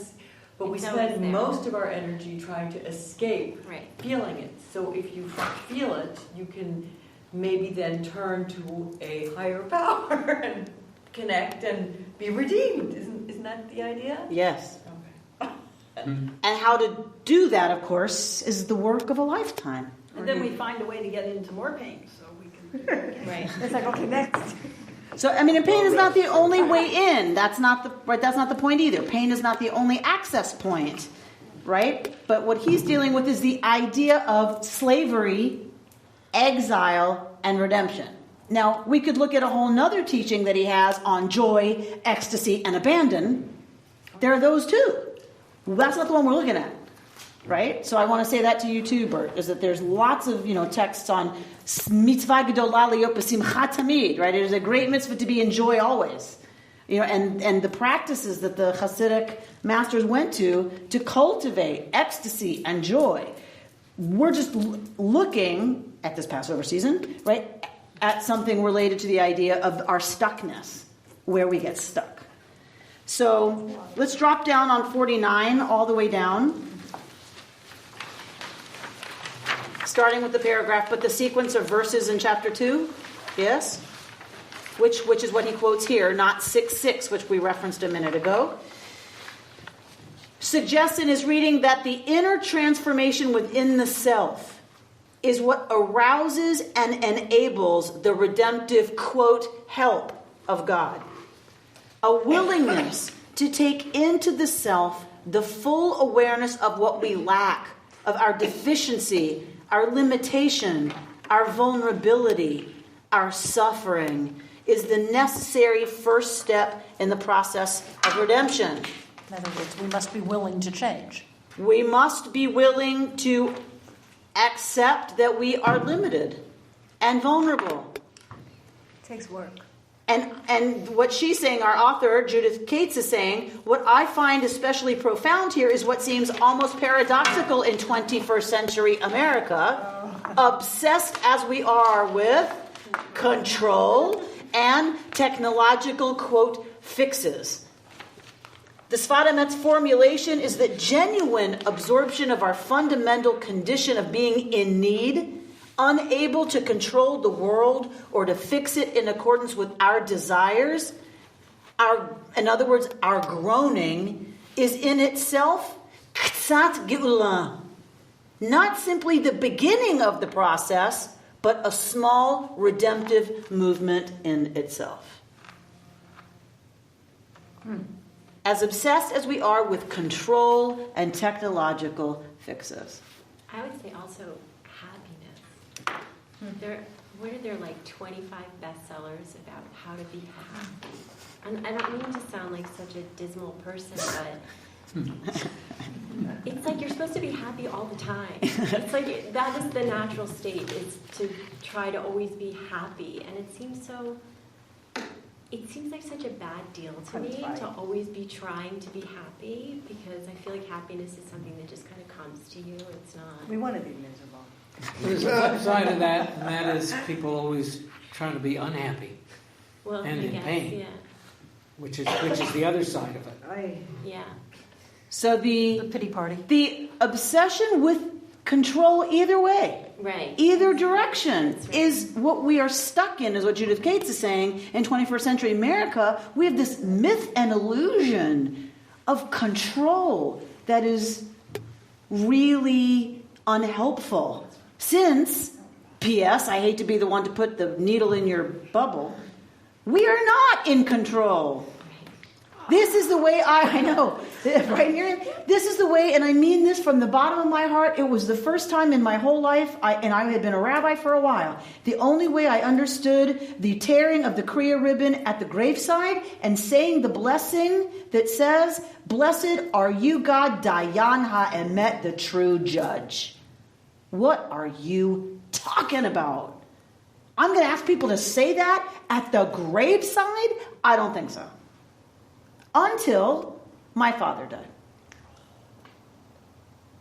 but we It's always spend there. most of our energy trying to escape Right. feeling it. So if you feel it, you can maybe then turn to a higher power and connect and be redeemed. Isn't that the idea? Yes. Okay. And how to do that, of course, is the work of a lifetime. And then we find a way to get into more pain, so we can do it again. Right. It's like, okay, next. So, I mean, and pain is not the only way in. That's not the point either. Pain is not the only access point, right? But what he's dealing with is the idea of slavery, exile, and redemption. Now, we could look at a whole nother teaching that he has on joy, ecstasy, and abandon. There are those too. That's not the one we're looking at. right? So I want to say that to you too, Bert, is that there's lots of, texts on mitzvah gedolah liyot b'simcha tamid, right? It is a great mitzvah to be in joy always. And the practices that the Hasidic masters went to cultivate ecstasy and joy. We're just looking at this Passover season, right, at something related to the idea of our stuckness, where we get stuck. So let's drop down on 49 all the way down, starting with the paragraph, but the sequence of verses in chapter 2, yes? Which is what he quotes here, not 6:6, which we referenced a minute ago. Suggests in his reading that the inner transformation within the self is what arouses and enables the redemptive, quote, help of God. A willingness to take into the self the full awareness of what we lack, of our deficiency, our limitation, our vulnerability, our suffering, is the necessary first step in the process of redemption. In other words, we must be willing to change. We must be willing to accept that we are limited and vulnerable. It takes work. And what she's saying, our author, Judith Cates, is saying, what I find especially profound here is what seems almost paradoxical in 21st century America, obsessed as we are with control and technological, quote, fixes. The Sfat Emet's formulation is that genuine absorption of our fundamental condition of being in need, unable to control the world or to fix it in accordance with our desires, in other words, our groaning, is in itself ktsat geula. Not simply the beginning of the process, but a small redemptive movement in itself. As obsessed as we are with control and technological fixes. I would say also happiness. What are there like 25 bestsellers about how to be happy? And I don't mean to sound like such a dismal person, but it's like you're supposed to be happy all the time. It's like that is the natural state, is to try to always be happy. And it seems like such a bad deal to me to always be trying to be happy, because I feel like happiness is something that just kind of comes to you. It's not. We want to be miserable. There's a flip side of that, and that is people always trying to be unhappy and in pain, yeah. which is the other side of it. Yeah. So the pity party. The obsession with control either way, right, either direction, is what we are stuck in, is what Judith Cates is saying. In 21st century America, we have this myth and illusion of control that is really unhelpful. Since, P.S., I hate to be the one to put the needle in your bubble, we are not in control. This is the way I know, right here, this is the way, and I mean this from the bottom of my heart. It was the first time in my whole life, and I had been a rabbi for a while, the only way I understood the tearing of the Kriya ribbon at the graveside and saying the blessing that says, "Blessed are you, God, Dayan HaEmet, the true judge." What are you talking about? I'm going to ask people to say that at the graveside? I don't think so. Until my father died.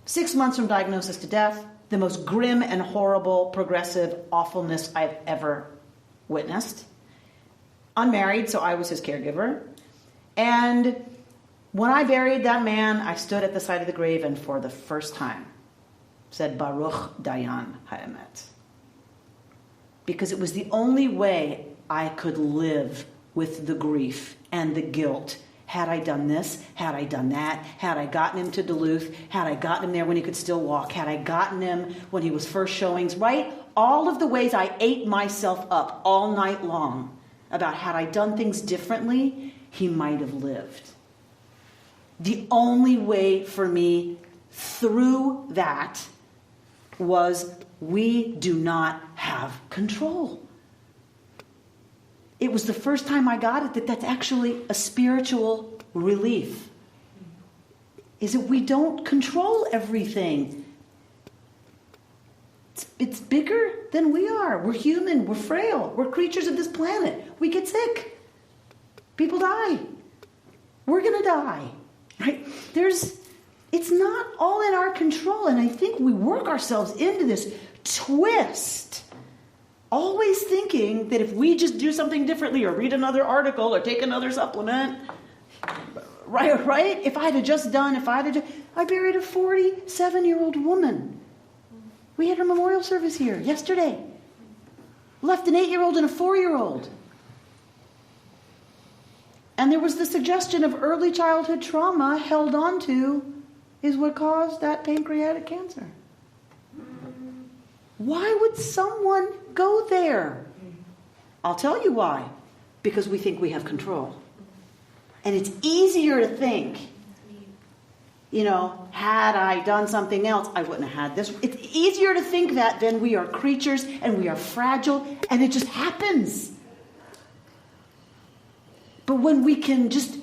6 months from diagnosis to death, the most grim and horrible, progressive awfulness I've ever witnessed. Unmarried, so I was his caregiver. And when I buried that man, I stood at the side of the grave and for the first time said, Baruch Dayan HaEmet. Because it was the only way I could live with the grief and the guilt. Had I done this, had I done that, had I gotten him to Duluth, had I gotten him there when he could still walk, had I gotten him when he was first showings, right? All of the ways I ate myself up all night long about had I done things differently, he might have lived. The only way for me through that was we do not have control. It was the first time I got it that that's actually a spiritual relief. is that we don't control everything. It's bigger than we are. We're human. We're frail. We're creatures of this planet. We get sick. People die. We're going to die. Right? It's not all in our control. And I think we work ourselves into this twist, always thinking that if we just do something differently or read another article or take another supplement, right? I buried a 47-year-old woman. We had her memorial service here yesterday. Left an 8-year-old and a 4-year-old. And there was the suggestion of early childhood trauma held onto is what caused that pancreatic cancer. Why would someone go there? I'll tell you why. Because we think we have control. And it's easier to think, had I done something else, I wouldn't have had this. It's easier to think that than we are creatures and we are fragile and it just happens. But when we can just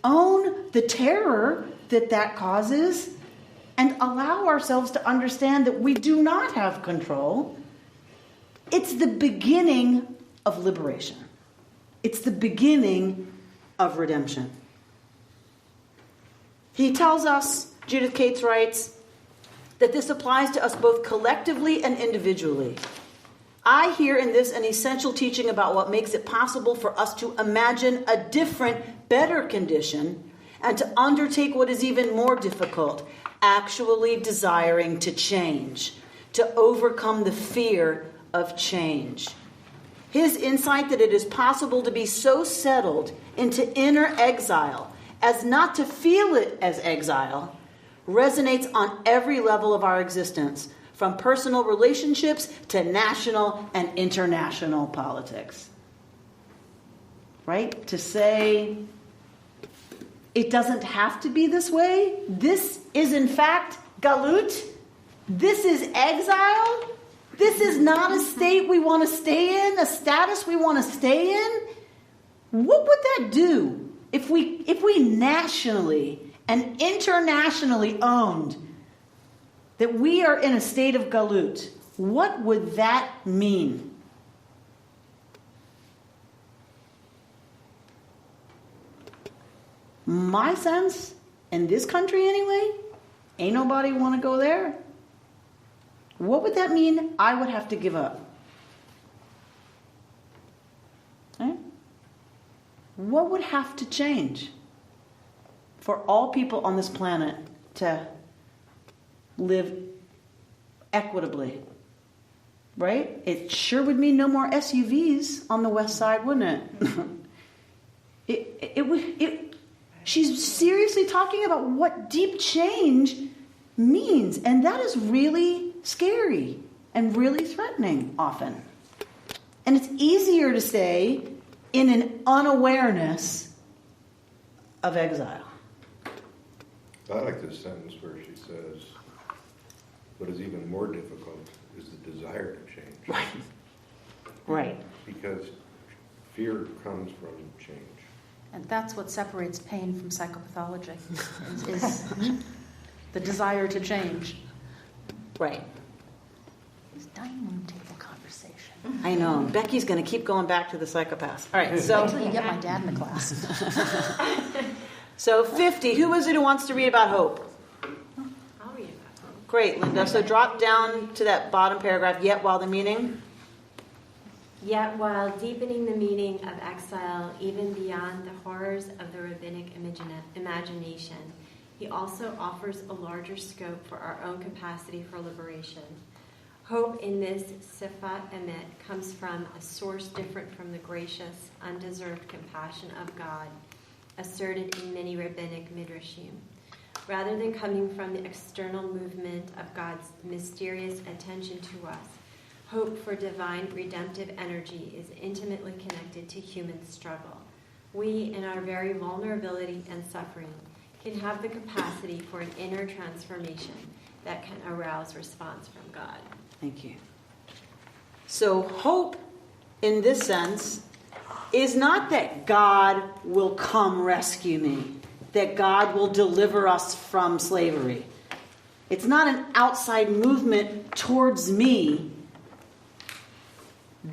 own the terror that causes and allow ourselves to understand that we do not have control, it's the beginning of liberation. It's the beginning of redemption. He tells us, Judith Cates writes, that this applies to us both collectively and individually. I hear in this an essential teaching about what makes it possible for us to imagine a different, better condition and to undertake what is even more difficult, actually desiring to change, to overcome the fear of change. His insight that it is possible to be so settled into inner exile as not to feel it as exile resonates on every level of our existence, from personal relationships to national and international politics. Right? To say, it doesn't have to be this way. This is, in fact, galut. This is exile. This is not a state we want to stay in, a status we want to stay in. What would that do if we nationally and internationally owned that we are in a state of galut? What would that mean? My sense, in this country anyway, ain't nobody want to go there. What would that mean I would have to give up? Right? What would have to change for all people on this planet to live equitably? Right? It sure would mean no more SUVs on the west side, wouldn't it? She's seriously talking about what deep change means, and that is really scary and really threatening often. And it's easier to say in an unawareness of exile. I like this sentence where she says, what is even more difficult is the desire to change. Right. Because fear comes from change. And that's what separates pain from psychopathology, is the desire to change. Right. It's dining room table conversation. I know. Becky's going to keep going back to the psychopaths. All right, so... Until you get my dad in the class. So 50. Who is it who wants to read about hope? I'll read about hope. Great, Linda. So drop down to that bottom paragraph, yet while the meaning... Yet while deepening the meaning of exile even beyond the horrors of the rabbinic imagination, he also offers a larger scope for our own capacity for liberation. Hope in this Sifat Emet comes from a source different from the gracious, undeserved compassion of God, asserted in many rabbinic midrashim. Rather than coming from the external movement of God's mysterious attention to us, hope for divine redemptive energy is intimately connected to human struggle. We, in our very vulnerability and suffering, can have the capacity for an inner transformation that can arouse response from God. Thank you. So hope, in this sense, is not that God will come rescue me. that God will deliver us from slavery. It's not an outside movement towards me.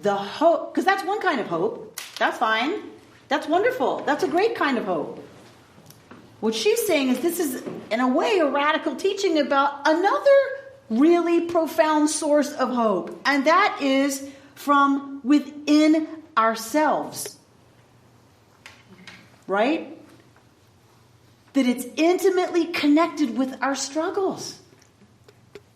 The hope, because that's one kind of hope. That's fine. That's wonderful. That's a great kind of hope. What she's saying is this is, in a way, a radical teaching about another really profound source of hope. And that is from within ourselves. Right? That it's intimately connected with our struggles.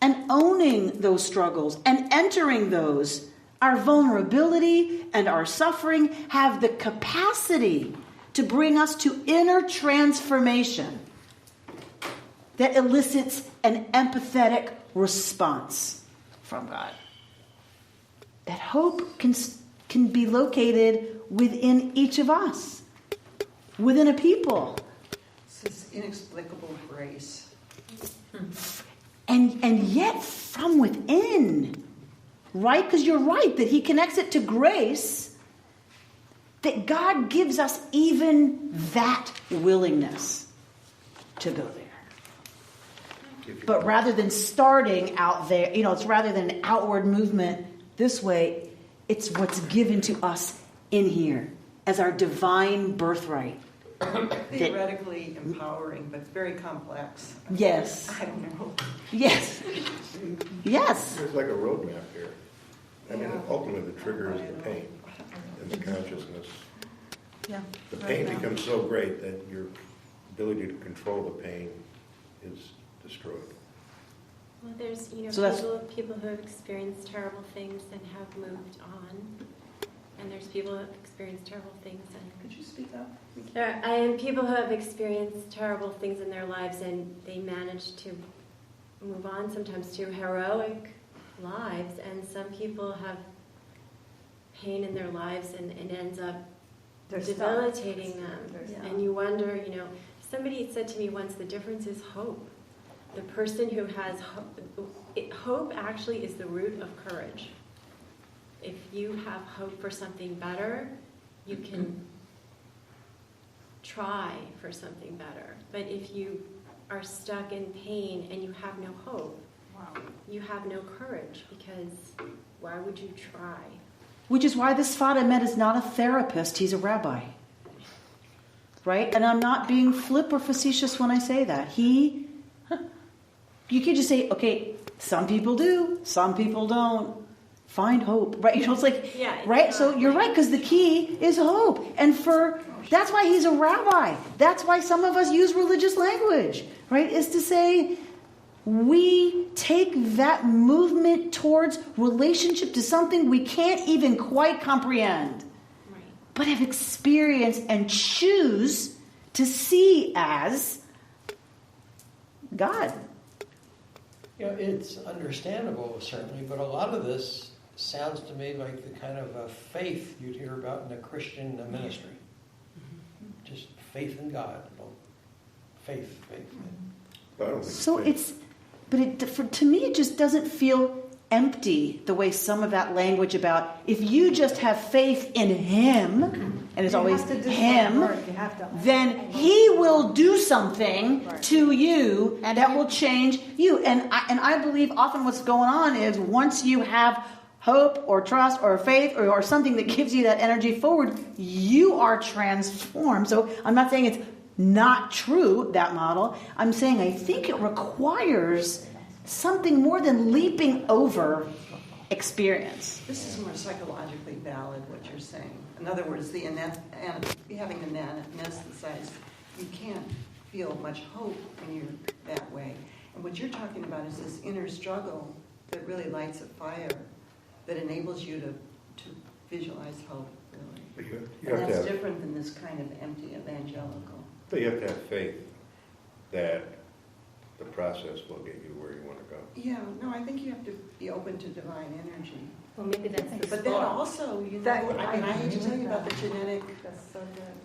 And owning those struggles and entering those, our vulnerability and our suffering have the capacity to bring us to inner transformation that elicits an empathetic response from God. That hope can be located within each of us, within a people. It's this inexplicable grace. And yet from within, right? Because you're right that he connects it to grace, that God gives us even that willingness to go there. But rather than starting out there, it's rather than an outward movement this way, it's what's given to us in here as our divine birthright. Theoretically empowering, but very complex. Yes. I don't know. Yes. Yes. There's like a roadmap here. I mean, ultimately the trigger is the pain and the consciousness. Yeah. The pain becomes so great that your ability to control the pain is destroyed. Well, there's So people who have experienced terrible things and have moved on, and there's people who have experienced terrible things and Could you speak up? and people who have experienced terrible things in their lives and they manage to move on, sometimes to heroic lives, and some people have pain in their lives and it ends up debilitating them. And you wonder, somebody said to me once, the difference is hope. The person who has hope actually is the root of courage. If you have hope for something better, you can try for something better. But if you are stuck in pain and you have no hope, you have no courage, because why would you try? Which is why this Sfat Emet is not a therapist, he's a rabbi. Right? And I'm not being flip or facetious when I say that. You can just say, okay, some people do, some people don't. Find hope, right? It's like, right? So you're right, because the key is hope. And that's why he's a rabbi. That's why some of us use religious language, right? Is to say, we take that movement towards relationship to something we can't even quite comprehend, but have experienced and choose to see as God. It's understandable, certainly, but a lot of this sounds to me like the kind of faith you'd hear about in a Christian ministry. Just faith in God. Faith. So to me, it just doesn't feel empty the way some of that language about if you just have faith in Him, and it's always Him, then He will do something to you that will change you. And I believe often what's going on is once you have hope or trust or faith or something that gives you that energy forward, you are transformed. So I'm not saying it's not true, that model. I'm saying I think it requires something more than leaping over experience. This is more psychologically valid, what you're saying. In other words, having anesthetized, you can't feel much hope when you're that way. And what you're talking about is this inner struggle that really lights a fire, that enables you to visualize hope, really. And that's different than this kind of empty evangelical. But you have to have faith that the process will get you where you want to go. Yeah, no, I think you have to be open to divine energy. Well, maybe that's the But then also, I hate to tell you about the genetic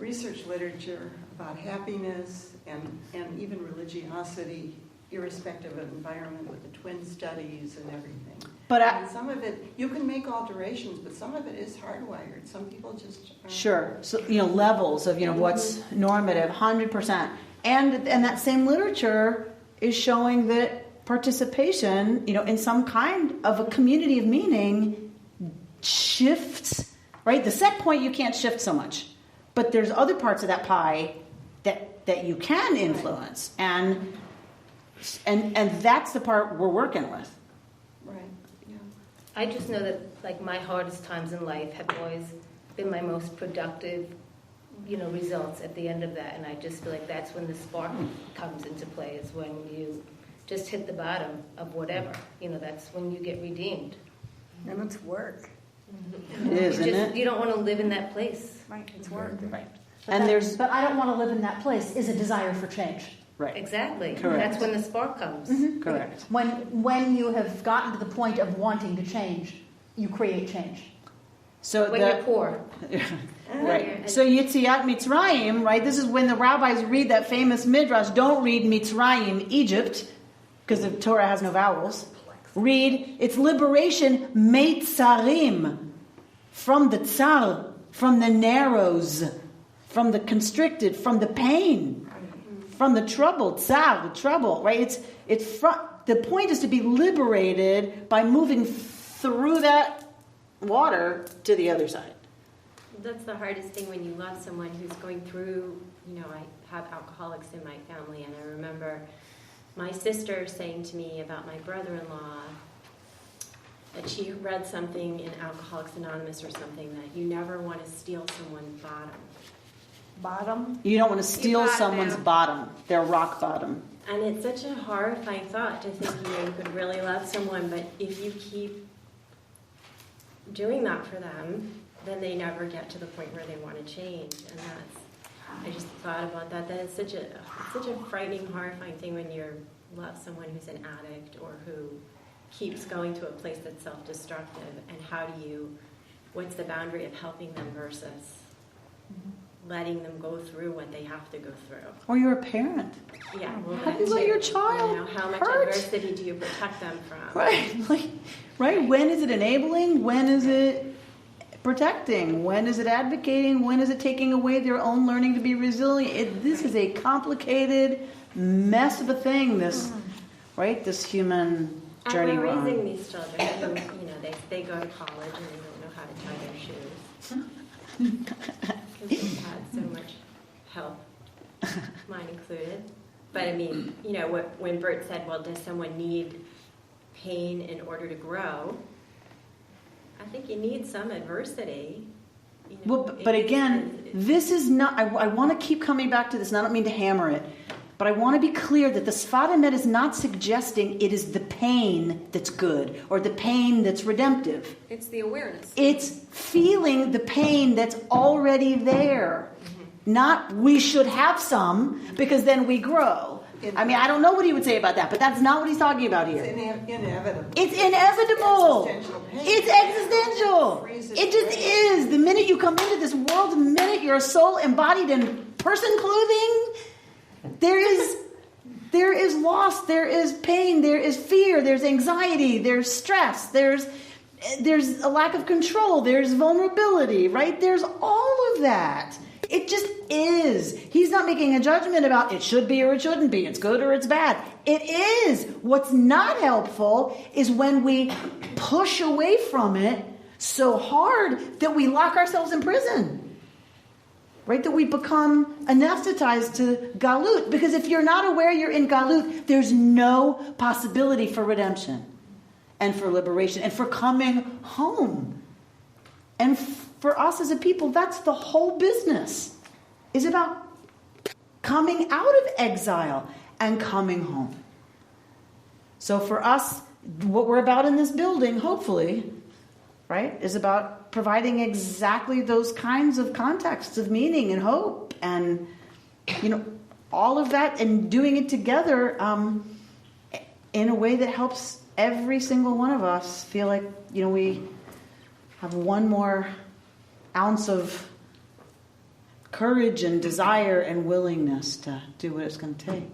research literature about happiness and even religiosity, irrespective of environment, with the twin studies and everything. And some of it, you can make alterations, but some of it is hardwired. Some people just aren't. Sure. So, levels of, what's normative, 100%. And that same literature is showing that participation, in some kind of a community of meaning shifts, right? The set point you can't shift so much. But there's other parts of that pie that you can influence. And that's the part we're working with. Right, yeah. I just know that, like, my hardest times in life have always been my most productive, results at the end of that. And I just feel like that's when the spark comes into play, is when you just hit the bottom of whatever. That's when you get redeemed. And it's work. It is, isn't it? You don't want to live in that place. Right, it's work. Right. But I don't want to live in that place is a desire for change. Right. Exactly. Correct. That's when the spark comes. Mm-hmm. Correct. When you have gotten to the point of wanting to change, you create change. So When you're poor. Right. So Yetziat Mitzrayim, right? This is when the rabbis read that famous midrash. Don't read Mitzrayim, Egypt, because the Torah has no vowels. Read, it's liberation, Meitzarim, from the tsar, from the narrows, from the constricted, from the pain, from the trouble, tsar, the trouble, right? The point is to be liberated by moving through that water to the other side. That's the hardest thing when you love someone who's going through, I have alcoholics in my family, and I remember my sister saying to me about my brother-in-law that she read something in Alcoholics Anonymous or something, that you never want to steal someone's bottom. Bottom? You don't want to steal someone's bottom, their rock bottom. And it's such a horrifying thought to think, you could really love someone, but if you keep doing that for them, then they never get to the point where they want to change. And I just thought about that it's such a frightening, horrifying thing when you love someone who's an addict or who keeps going to a place that's self-destructive, and what's the boundary of helping them versus letting them go through what they have to go through. Or you're a parent. Yeah, well, how do you let your child how much hurt? adversity do you protect them from? Right, right. When is it enabling? When is it protecting? When is it advocating? When is it taking away their own learning to be resilient? This is a complicated mess of a thing. This human journey. And we're raising these children who, they go to college and they don't know how to tie their shoes. Because they've had so much help, mine included. But I mean, when Bert said, well, does someone need pain in order to grow? I think you need some adversity. Well, but again, this is not, I want to keep coming back to this, and I don't mean to hammer it, but I want to be clear that the Sfat Emet is not suggesting it is the pain that's good or the pain that's redemptive. It's the awareness. It's feeling the pain that's already there. Not we should have some because then we grow. I mean, I don't know what he would say about that, but that's not what he's talking about here. It's inevitable. It's inevitable. It's existential. Freezes It just is. The minute you come into this world, the minute you're a soul embodied in person clothing, there is loss, there is pain, there is fear, there's anxiety, there's stress, there's a lack of control, there's vulnerability, right? There's all of that. It just is. He's not making a judgment about it should be or it shouldn't be. It's good or it's bad. It is. What's not helpful is when we push away from it so hard that we lock ourselves in prison. Right? That we become anesthetized to galut. Because if you're not aware you're in galut, there's no possibility for redemption and for liberation and for coming home. And for us as a people, that's the whole business, is about coming out of exile and coming home. So for us, what we're about in this building, hopefully, right, is about providing exactly those kinds of contexts of meaning and hope and, all of that, and doing it together in a way that helps every single one of us feel like, we have one more ounce of courage and desire and willingness to do what it's going to take.